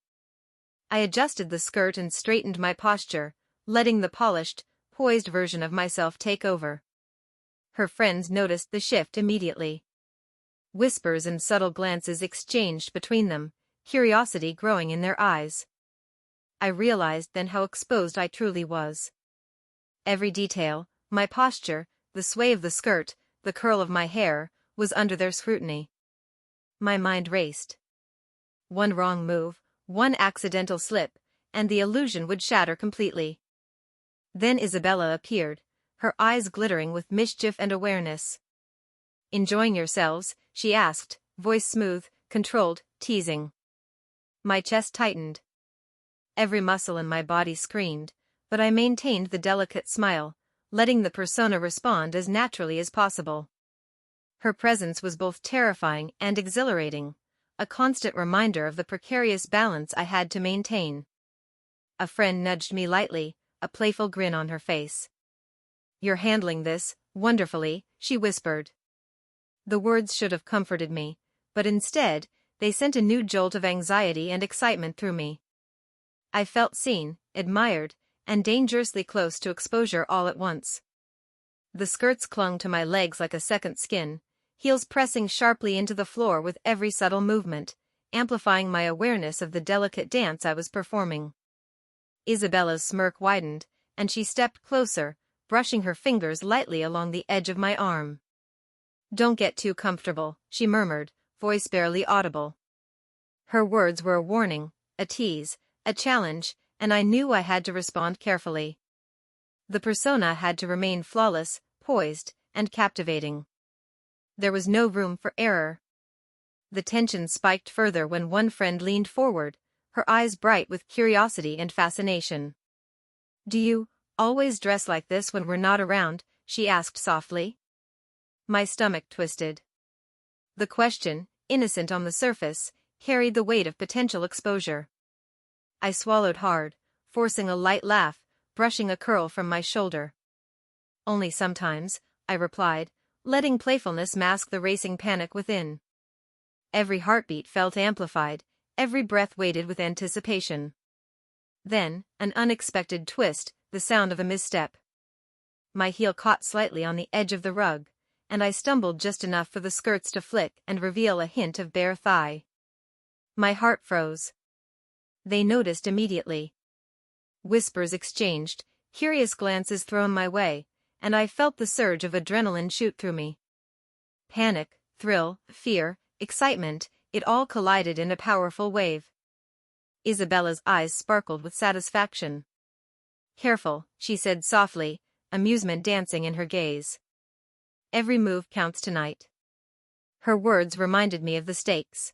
I adjusted the skirt and straightened my posture, letting the polished, poised version of myself take over. Her friends noticed the shift immediately. Whispers and subtle glances exchanged between them, curiosity growing in their eyes. I realized then how exposed I truly was. Every detail, my posture, the sway of the skirt, the curl of my hair, was under their scrutiny. My mind raced. One wrong move, one accidental slip, and the illusion would shatter completely. Then Isabella appeared, her eyes glittering with mischief and awareness. "Enjoying yourselves?" she asked, voice smooth, controlled, teasing. My chest tightened. Every muscle in my body screamed, but I maintained the delicate smile, letting the persona respond as naturally as possible. Her presence was both terrifying and exhilarating, a constant reminder of the precarious balance I had to maintain. A friend nudged me lightly, a playful grin on her face. "You're handling this wonderfully," she whispered. The words should have comforted me, but instead, they sent a new jolt of anxiety and excitement through me. I felt seen, admired, and dangerously close to exposure all at once. The skirts clung to my legs like a second skin, heels pressing sharply into the floor with every subtle movement, amplifying my awareness of the delicate dance I was performing. Isabella's smirk widened, and she stepped closer, brushing her fingers lightly along the edge of my arm. "Don't get too comfortable," she murmured, voice barely audible. Her words were a warning, a tease, a challenge, and I knew I had to respond carefully. The persona had to remain flawless, poised, and captivating. There was no room for error. The tension spiked further when one friend leaned forward, her eyes bright with curiosity and fascination. "Do you always dress like this when we're not around?" she asked softly. My stomach twisted. The question, innocent on the surface, carried the weight of potential exposure. I swallowed hard, forcing a light laugh, brushing a curl from my shoulder. "Only sometimes," I replied, letting playfulness mask the racing panic within. Every heartbeat felt amplified, every breath weighted with anticipation. Then, an unexpected twist, the sound of a misstep. My heel caught slightly on the edge of the rug, and I stumbled just enough for the skirts to flick and reveal a hint of bare thigh. My heart froze. They noticed immediately. Whispers exchanged, curious glances thrown my way, and I felt the surge of adrenaline shoot through me. Panic, thrill, fear, excitement, it all collided in a powerful wave. Isabella's eyes sparkled with satisfaction. "Careful," she said softly, amusement dancing in her gaze. "Every move counts tonight." Her words reminded me of the stakes.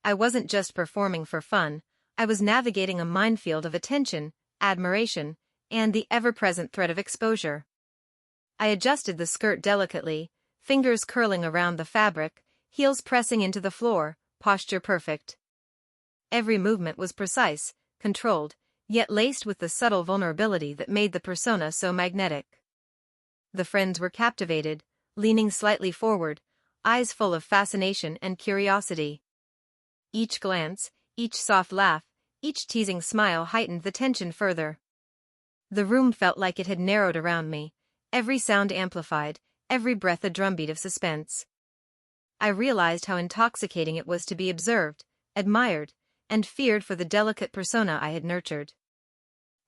I wasn't just performing for fun, I was navigating a minefield of attention, admiration, and the ever-present threat of exposure. I adjusted the skirt delicately, fingers curling around the fabric, heels pressing into the floor, posture perfect. Every movement was precise, controlled, yet laced with the subtle vulnerability that made the persona so magnetic. The friends were captivated, leaning slightly forward, eyes full of fascination and curiosity. Each glance, each soft laugh, each teasing smile heightened the tension further. The room felt like it had narrowed around me, every sound amplified, every breath a drumbeat of suspense. I realized how intoxicating it was to be observed, admired, and feared for the delicate persona I had nurtured.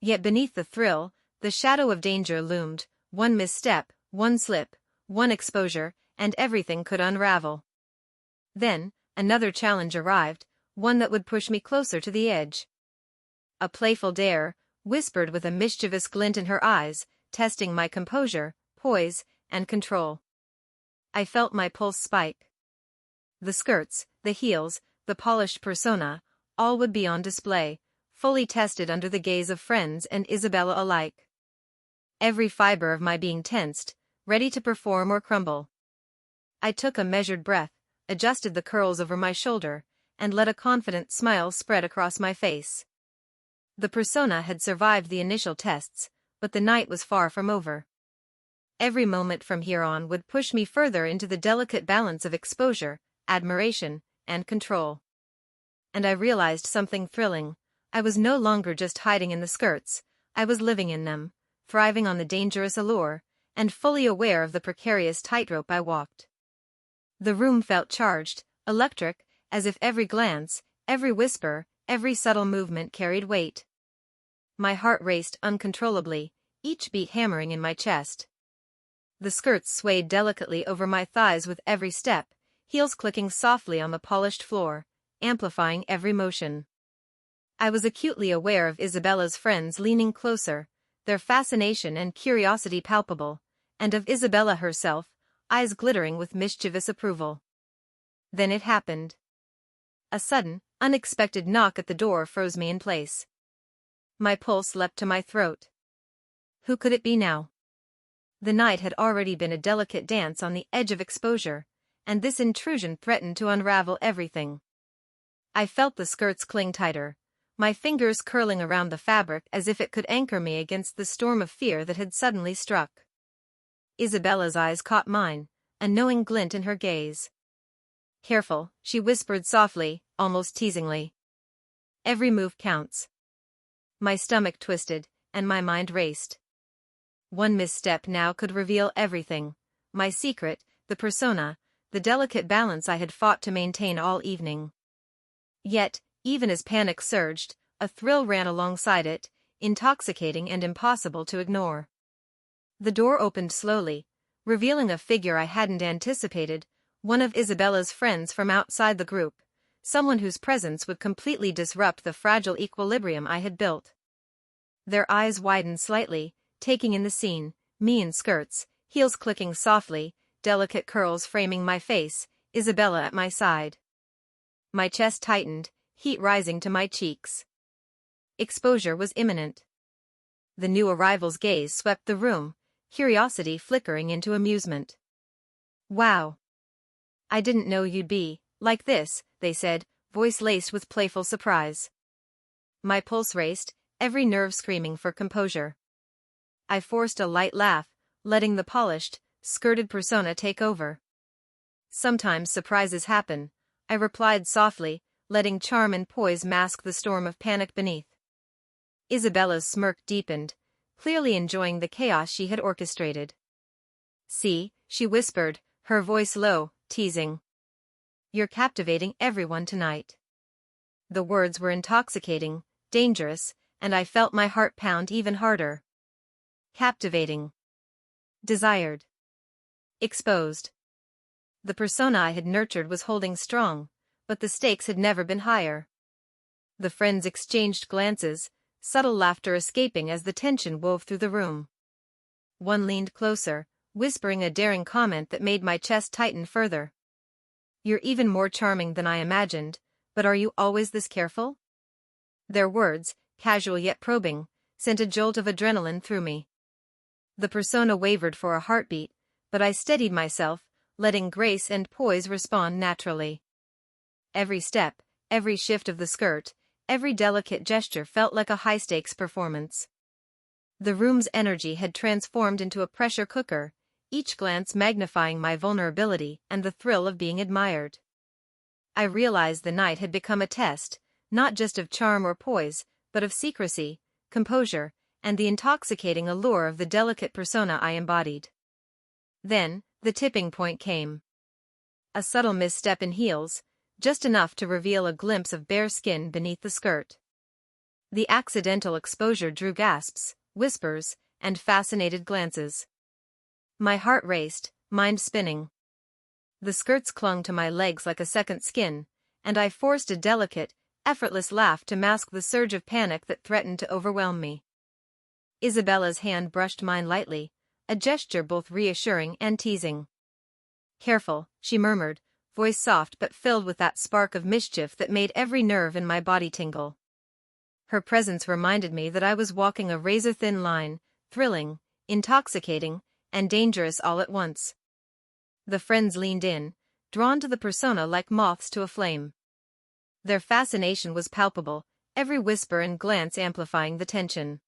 Yet beneath the thrill, the shadow of danger loomed, one misstep, one slip, one exposure, and everything could unravel. Then, another challenge arrived, one that would push me closer to the edge. A playful dare, whispered with a mischievous glint in her eyes, testing my composure, poise, and control. I felt my pulse spike. The skirts, the heels, the polished persona, all would be on display, fully tested under the gaze of friends and Isabella alike. Every fiber of my being tensed, ready to perform or crumble. I took a measured breath, adjusted the curls over my shoulder, and let a confident smile spread across my face. The persona had survived the initial tests, but the night was far from over. Every moment from here on would push me further into the delicate balance of exposure, admiration, and control. And I realized something thrilling. I was no longer just hiding in the skirts, I was living in them, thriving on the dangerous allure, and fully aware of the precarious tightrope I walked. The room felt charged, electric, as if every glance, every whisper, every subtle movement carried weight. My heart raced uncontrollably, each beat hammering in my chest. The skirts swayed delicately over my thighs with every step, heels clicking softly on the polished floor, amplifying every motion. I was acutely aware of Isabella's friends leaning closer, their fascination and curiosity palpable, and of Isabella herself, eyes glittering with mischievous approval. Then it happened. A sudden, unexpected knock at the door froze me in place. My pulse leapt to my throat. Who could it be now? The night had already been a delicate dance on the edge of exposure, and this intrusion threatened to unravel everything. I felt the skirts cling tighter, my fingers curling around the fabric as if it could anchor me against the storm of fear that had suddenly struck. Isabella's eyes caught mine, a knowing glint in her gaze. "Careful," she whispered softly, almost teasingly. "Every move counts." My stomach twisted, and my mind raced. One misstep now could reveal everything, my secret, the persona, the delicate balance I had fought to maintain all evening. Yet, even as panic surged, a thrill ran alongside it, intoxicating and impossible to ignore. The door opened slowly, revealing a figure I hadn't anticipated, one of Isabella's friends from outside the group, someone whose presence would completely disrupt the fragile equilibrium I had built. Their eyes widened slightly, taking in the scene, me in skirts, heels clicking softly, delicate curls framing my face, Isabella at my side. My chest tightened, heat rising to my cheeks. Exposure was imminent. The new arrival's gaze swept the room, curiosity flickering into amusement. "Wow. I didn't know you'd be like this," they said, voice laced with playful surprise. My pulse raced, every nerve screaming for composure. I forced a light laugh, letting the polished, skirted persona take over. "Sometimes surprises happen," I replied softly, letting charm and poise mask the storm of panic beneath. Isabella's smirk deepened, clearly enjoying the chaos she had orchestrated. "See," she whispered, her voice low, teasing. "You're captivating everyone tonight." The words were intoxicating, dangerous, and I felt my heart pound even harder. Captivating. Desired. Exposed. The persona I had nurtured was holding strong, but the stakes had never been higher. The friends exchanged glances, subtle laughter escaping as the tension wove through the room. One leaned closer, whispering a daring comment that made my chest tighten further. "You're even more charming than I imagined, but are you always this careful?" Their words, casual yet probing, sent a jolt of adrenaline through me. The persona wavered for a heartbeat, but I steadied myself, letting grace and poise respond naturally. Every step, every shift of the skirt, every delicate gesture felt like a high-stakes performance. The room's energy had transformed into a pressure cooker, each glance magnifying my vulnerability and the thrill of being admired. I realized the night had become a test, not just of charm or poise, but of secrecy, composure, and the intoxicating allure of the delicate persona I embodied. Then, the tipping point came. A subtle misstep in heels, just enough to reveal a glimpse of bare skin beneath the skirt. The accidental exposure drew gasps, whispers, and fascinated glances. My heart raced, mind spinning. The skirts clung to my legs like a second skin, and I forced a delicate, effortless laugh to mask the surge of panic that threatened to overwhelm me. Isabella's hand brushed mine lightly, a gesture both reassuring and teasing. "Careful," she murmured, voice soft but filled with that spark of mischief that made every nerve in my body tingle. Her presence reminded me that I was walking a razor-thin line, thrilling, intoxicating, and dangerous all at once. The friends leaned in, drawn to the persona like moths to a flame. Their fascination was palpable, every whisper and glance amplifying the tension.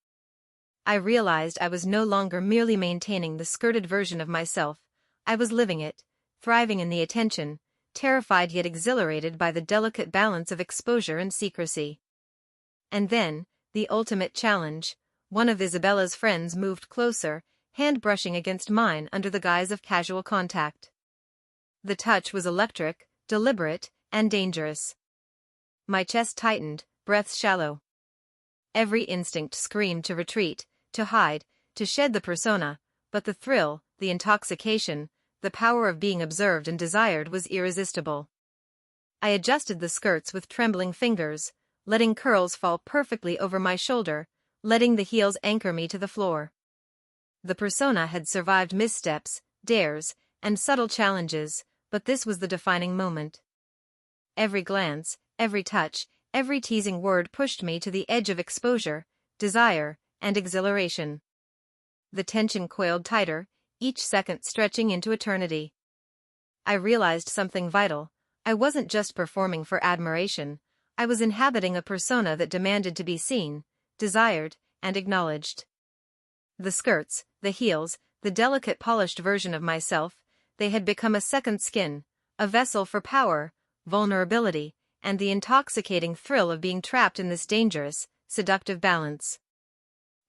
I realized I was no longer merely maintaining the skirted version of myself, I was living it, thriving in the attention, terrified yet exhilarated by the delicate balance of exposure and secrecy. And then, the ultimate challenge, one of Isabella's friends moved closer, hand brushing against mine under the guise of casual contact. The touch was electric, deliberate, and dangerous. My chest tightened, breaths shallow. Every instinct screamed to retreat, to hide, to shed the persona, but the thrill, the intoxication, the power of being observed and desired was irresistible. I adjusted the skirts with trembling fingers, letting curls fall perfectly over my shoulder, letting the heels anchor me to the floor. The persona had survived missteps, dares, and subtle challenges, but this was the defining moment. Every glance, every touch, every teasing word pushed me to the edge of exposure, desire, and exhilaration. The tension coiled tighter, each second stretching into eternity. I realized something vital. I wasn't just performing for admiration, I was inhabiting a persona that demanded to be seen, desired, and acknowledged. The skirts, the heels, the delicate polished version of myself, they had become a second skin, a vessel for power, vulnerability, and the intoxicating thrill of being trapped in this dangerous, seductive balance.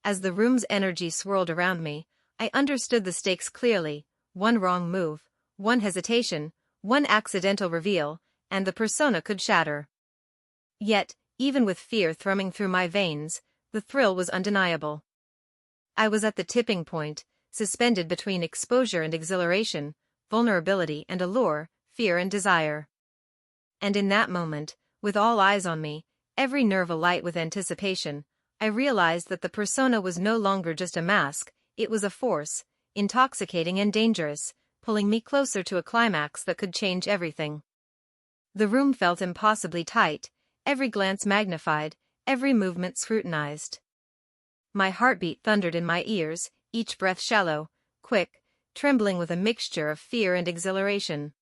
As the room's energy swirled around me, I understood the stakes clearly: one wrong move, one hesitation, one accidental reveal, and the persona could shatter. Yet, even with fear thrumming through my veins, the thrill was undeniable. I was at the tipping point, suspended between exposure and exhilaration, vulnerability and allure, fear and desire. And in that moment, with all eyes on me, every nerve alight with anticipation, I realized that the persona was no longer just a mask, it was a force, intoxicating and dangerous, pulling me closer to a climax that could change everything. The room felt impossibly tight, every glance magnified, every movement scrutinized. My heartbeat thundered in my ears, each breath shallow, quick, trembling with a mixture of fear and exhilaration.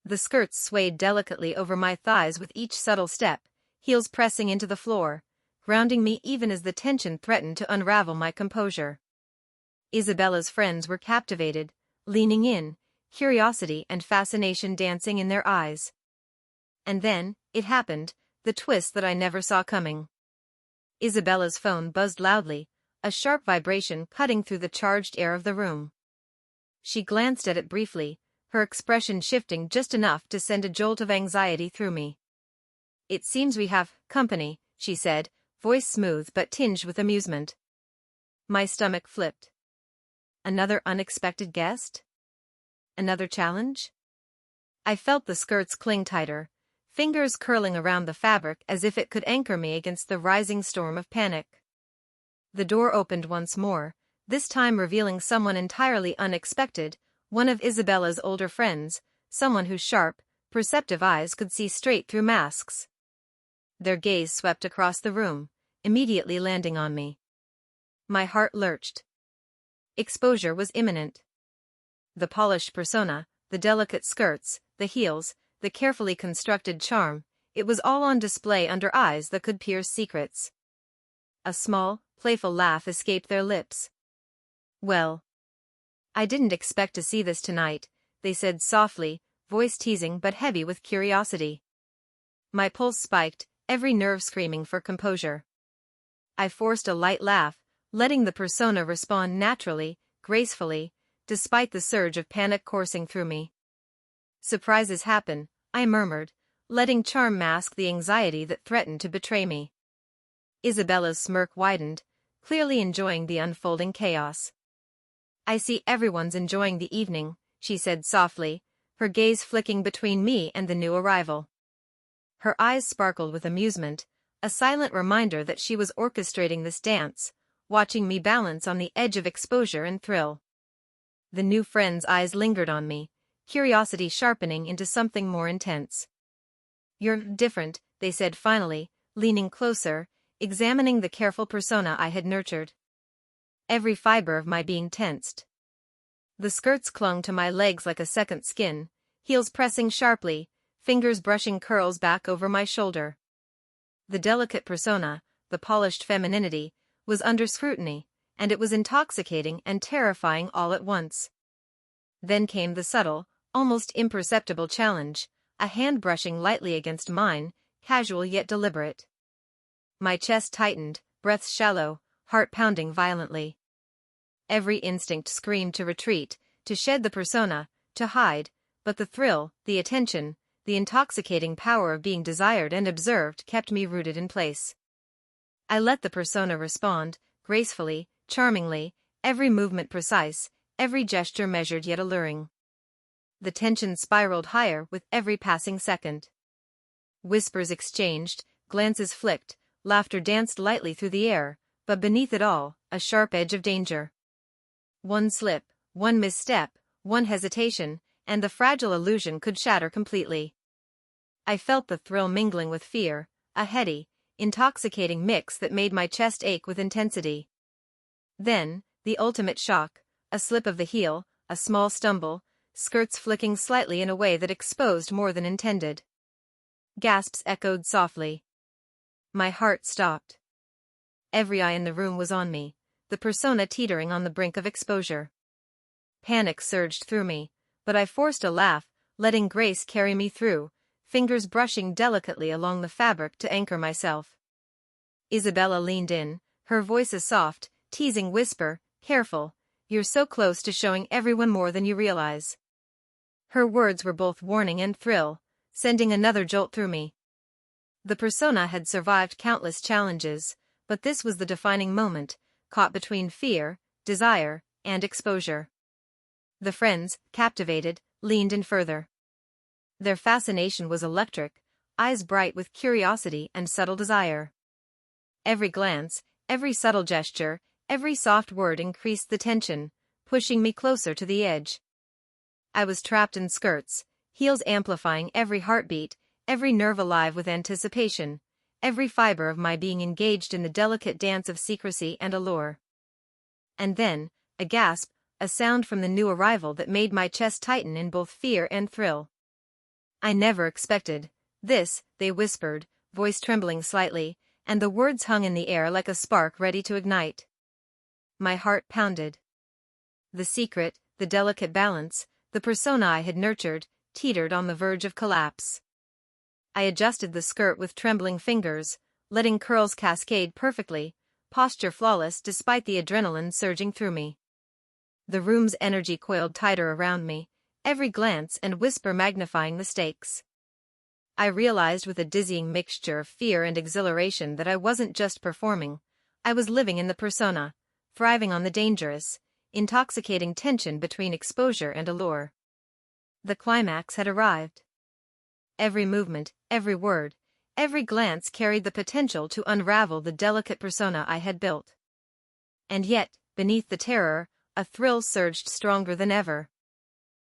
The skirts swayed delicately over my thighs with each subtle step, heels pressing into the floor, grounding me even as the tension threatened to unravel my composure. Isabella's friends were captivated, leaning in, curiosity and fascination dancing in their eyes. And then, it happened, the twist that I never saw coming. Isabella's phone buzzed loudly, a sharp vibration cutting through the charged air of the room. She glanced at it briefly, her expression shifting just enough to send a jolt of anxiety through me. "It seems we have company," she said, voice smooth but tinged with amusement. My stomach flipped. Another unexpected guest? Another challenge? I felt the skirts cling tighter, fingers curling around the fabric as if it could anchor me against the rising storm of panic. The door opened once more, this time revealing someone entirely unexpected, one of Isabella's older friends, someone whose sharp, perceptive eyes could see straight through masks. Their gaze swept across the room, immediately landing on me. My heart lurched. Exposure was imminent. The polished persona, the delicate skirts, the heels, the carefully constructed charm, it was all on display under eyes that could pierce secrets. A small, playful laugh escaped their lips. "Well, I didn't expect to see this tonight," they said softly, voice teasing but heavy with curiosity. My pulse spiked, every nerve screaming for composure. I forced a light laugh, letting the persona respond naturally, gracefully, despite the surge of panic coursing through me. "Surprises happen," I murmured, letting charm mask the anxiety that threatened to betray me. Isabella's smirk widened, clearly enjoying the unfolding chaos. "I see everyone's enjoying the evening," she said softly, her gaze flicking between me and the new arrival. Her eyes sparkled with amusement, a silent reminder that she was orchestrating this dance, watching me balance on the edge of exposure and thrill. The new friend's eyes lingered on me, curiosity sharpening into something more intense. "You're different," they said finally, leaning closer, examining the careful persona I had nurtured. Every fiber of my being tensed. The skirts clung to my legs like a second skin, heels pressing sharply, fingers brushing curls back over my shoulder. The delicate persona, the polished femininity, was under scrutiny, and it was intoxicating and terrifying all at once. Then came the subtle, almost imperceptible challenge, a hand brushing lightly against mine, casual yet deliberate. My chest tightened, breaths shallow, heart pounding violently. Every instinct screamed to retreat, to shed the persona, to hide, but the thrill, the attention, the intoxicating power of being desired and observed kept me rooted in place. I let the persona respond, gracefully, charmingly, every movement precise, every gesture measured yet alluring. The tension spiraled higher with every passing second. Whispers exchanged, glances flicked, laughter danced lightly through the air, but beneath it all, a sharp edge of danger. One slip, one misstep, one hesitation, and the fragile illusion could shatter completely. I felt the thrill mingling with fear, a heady, intoxicating mix that made my chest ache with intensity. Then, the ultimate shock, a slip of the heel, a small stumble, skirts flicking slightly in a way that exposed more than intended. Gasps echoed softly. My heart stopped. Every eye in the room was on me, the persona teetering on the brink of exposure. Panic surged through me, but I forced a laugh, letting grace carry me through, fingers brushing delicately along the fabric to anchor myself. Isabella leaned in, her voice a soft, teasing whisper, "Careful, you're so close to showing everyone more than you realize." Her words were both warning and thrill, sending another jolt through me. The persona had survived countless challenges, but this was the defining moment, caught between fear, desire, and exposure. The friends, captivated, leaned in further. Their fascination was electric, eyes bright with curiosity and subtle desire. Every glance, every subtle gesture, every soft word increased the tension, pushing me closer to the edge. I was trapped in skirts, heels amplifying every heartbeat, every nerve alive with anticipation, every fiber of my being engaged in the delicate dance of secrecy and allure. And then, a gasp, a sound from the new arrival that made my chest tighten in both fear and thrill. "I never expected this," they whispered, voice trembling slightly, and the words hung in the air like a spark ready to ignite. My heart pounded. The secret, the delicate balance, the persona I had nurtured, teetered on the verge of collapse. I adjusted the skirt with trembling fingers, letting curls cascade perfectly, posture flawless despite the adrenaline surging through me. The room's energy coiled tighter around me, every glance and whisper magnifying the stakes. I realized with a dizzying mixture of fear and exhilaration that I wasn't just performing, I was living in the persona, thriving on the dangerous, intoxicating tension between exposure and allure. The climax had arrived. Every movement, every word, every glance carried the potential to unravel the delicate persona I had built. And yet, beneath the terror, a thrill surged stronger than ever.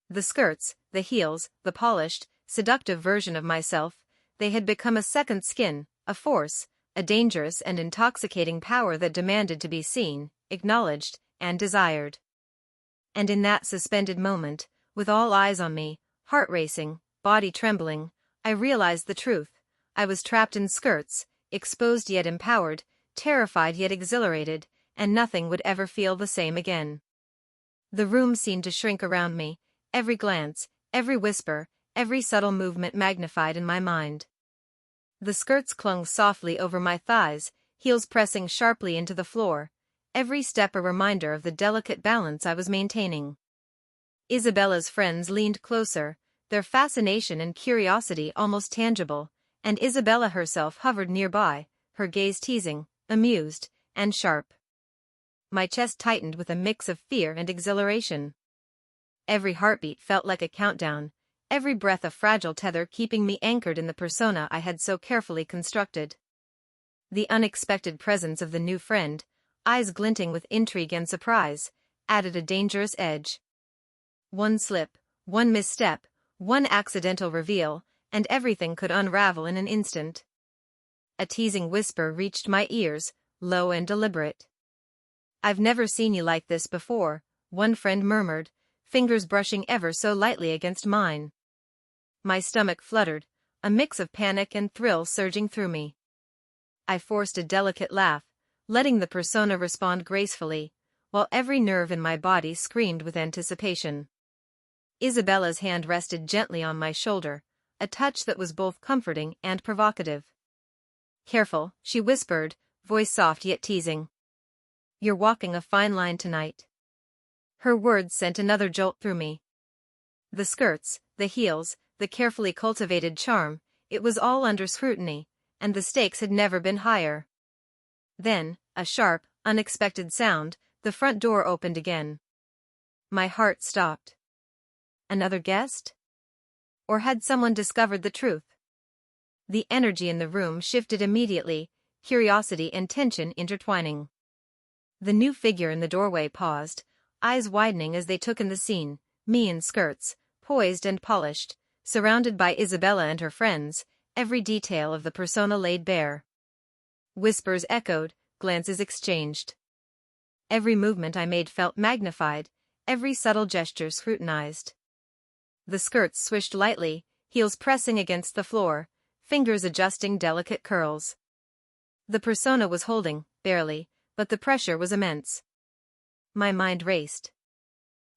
The skirts, the heels, the polished, seductive version of myself, they had become a second skin, a force, a dangerous and intoxicating power that demanded to be seen, acknowledged, and desired. And in that suspended moment, with all eyes on me, heart racing, body trembling, I realized the truth. I was trapped in skirts, exposed yet empowered, terrified yet exhilarated, and nothing would ever feel the same again. The room seemed to shrink around me, every glance, every whisper, every subtle movement magnified in my mind. The skirts clung softly over my thighs, heels pressing sharply into the floor, every step a reminder of the delicate balance I was maintaining. Isabella's friends leaned closer, their fascination and curiosity almost tangible, and Isabella herself hovered nearby, her gaze teasing, amused, and sharp. My chest tightened with a mix of fear and exhilaration. Every heartbeat felt like a countdown, every breath a fragile tether keeping me anchored in the persona I had so carefully constructed. The unexpected presence of the new friend, eyes glinting with intrigue and surprise, added a dangerous edge. One slip, one misstep, one accidental reveal, and everything could unravel in an instant. A teasing whisper reached my ears, low and deliberate. "I've never seen you like this before," one friend murmured, fingers brushing ever so lightly against mine. My stomach fluttered, a mix of panic and thrill surging through me. I forced a delicate laugh, letting the persona respond gracefully, while every nerve in my body screamed with anticipation. Isabella's hand rested gently on my shoulder, a touch that was both comforting and provocative. "Careful," she whispered, voice soft yet teasing. "You're walking a fine line tonight." Her words sent another jolt through me. The skirts, the heels, the carefully cultivated charm, it was all under scrutiny, and the stakes had never been higher. Then, a sharp, unexpected sound, the front door opened again. My heart stopped. Another guest? Or had someone discovered the truth? The energy in the room shifted immediately, curiosity and tension intertwining. The new figure in the doorway paused, eyes widening as they took in the scene, me in skirts, poised and polished, surrounded by Isabella and her friends, every detail of the persona laid bare. Whispers echoed, glances exchanged. Every movement I made felt magnified, every subtle gesture scrutinized. The skirts swished lightly, heels pressing against the floor, fingers adjusting delicate curls. The persona was holding, barely, but the pressure was immense. My mind raced.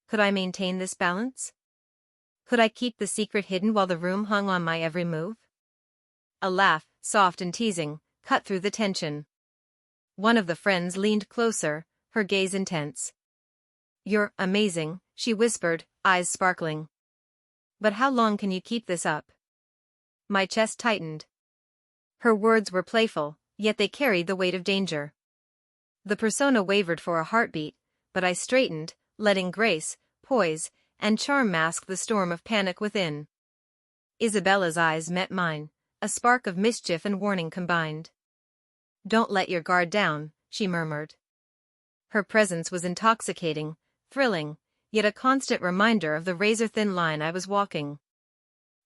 Could I maintain this balance? Could I keep the secret hidden while the room hung on my every move? A laugh, soft and teasing, cut through the tension. One of the friends leaned closer, her gaze intense. "You're amazing," she whispered, eyes sparkling. "But how long can you keep this up?" My chest tightened. Her words were playful, yet they carried the weight of danger. The persona wavered for a heartbeat, but I straightened, letting grace, poise, and charm mask the storm of panic within. Isabella's eyes met mine, a spark of mischief and warning combined. "Don't let your guard down," she murmured. Her presence was intoxicating, thrilling, yet a constant reminder of the razor-thin line I was walking.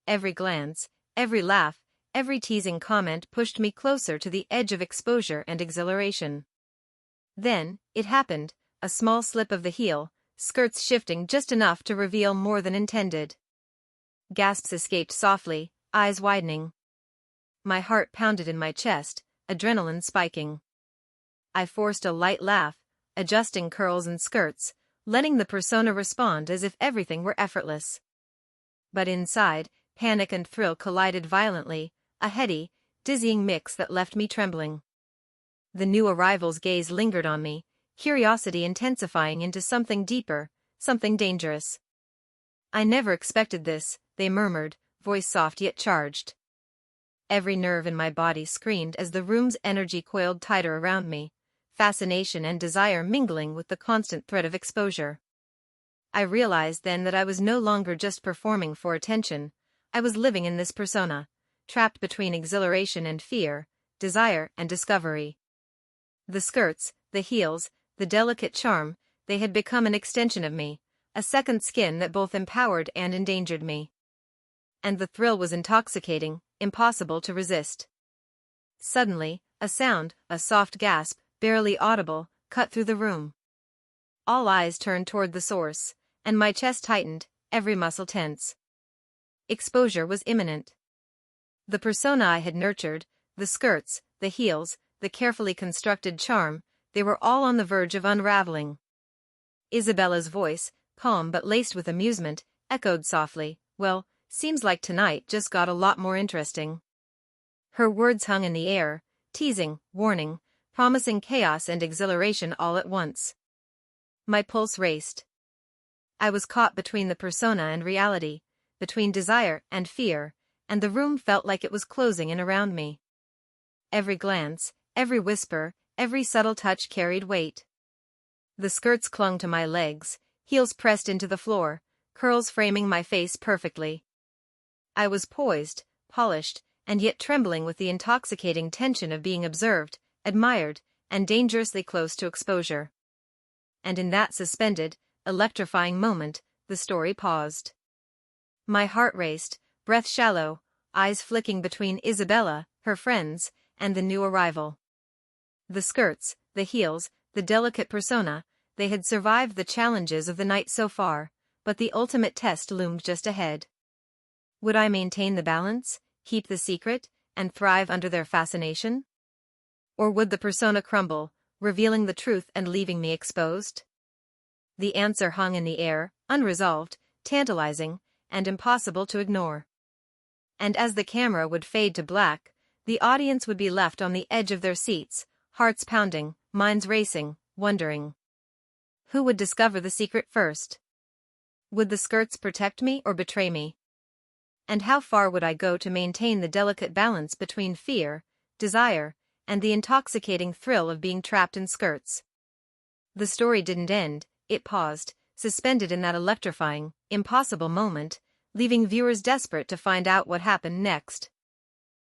Every glance, every laugh, every teasing comment pushed me closer to the edge of exposure and exhilaration. Then, it happened, a small slip of the heel, skirts shifting just enough to reveal more than intended. Gasps escaped softly, eyes widening. My heart pounded in my chest, adrenaline spiking. I forced a light laugh, adjusting curls and skirts, letting the persona respond as if everything were effortless. But inside, panic and thrill collided violently, a heady, dizzying mix that left me trembling. The new arrival's gaze lingered on me, curiosity intensifying into something deeper, something dangerous. "I never expected this," they murmured, voice soft yet charged. Every nerve in my body screamed as the room's energy coiled tighter around me, fascination and desire mingling with the constant threat of exposure. I realized then that I was no longer just performing for attention, I was living in this persona, trapped between exhilaration and fear, desire and discovery. The skirts, the heels, the delicate charm, they had become an extension of me, a second skin that both empowered and endangered me. And the thrill was intoxicating, impossible to resist. Suddenly, a sound, a soft gasp, barely audible, cut through the room. All eyes turned toward the source, and my chest tightened, every muscle tense. Exposure was imminent. The persona I had nurtured, the skirts, the heels, the carefully constructed charm, they were all on the verge of unraveling. Isabella's voice, calm but laced with amusement, echoed softly, "Well, seems like tonight just got a lot more interesting." Her words hung in the air, teasing, warning, promising chaos and exhilaration all at once. My pulse raced. I was caught between the persona and reality, between desire and fear, and the room felt like it was closing in around me. Every glance, every whisper, every subtle touch carried weight. The skirts clung to my legs, heels pressed into the floor, curls framing my face perfectly. I was poised, polished, and yet trembling with the intoxicating tension of being observed, admired, and dangerously close to exposure. And in that suspended, electrifying moment, the story paused. My heart raced, breath shallow, eyes flicking between Isabella, her friends, and the new arrival. The skirts, the heels, the delicate persona, they had survived the challenges of the night so far, but the ultimate test loomed just ahead. Would I maintain the balance, keep the secret, and thrive under their fascination? Or would the persona crumble, revealing the truth and leaving me exposed? The answer hung in the air, unresolved, tantalizing, and impossible to ignore. And as the camera would fade to black, the audience would be left on the edge of their seats, hearts pounding, minds racing, wondering. Who would discover the secret first? Would the skirts protect me or betray me? And how far would I go to maintain the delicate balance between fear, desire, and the intoxicating thrill of being trapped in skirts? The story didn't end, it paused, suspended in that electrifying, impossible moment, leaving viewers desperate to find out what happened next.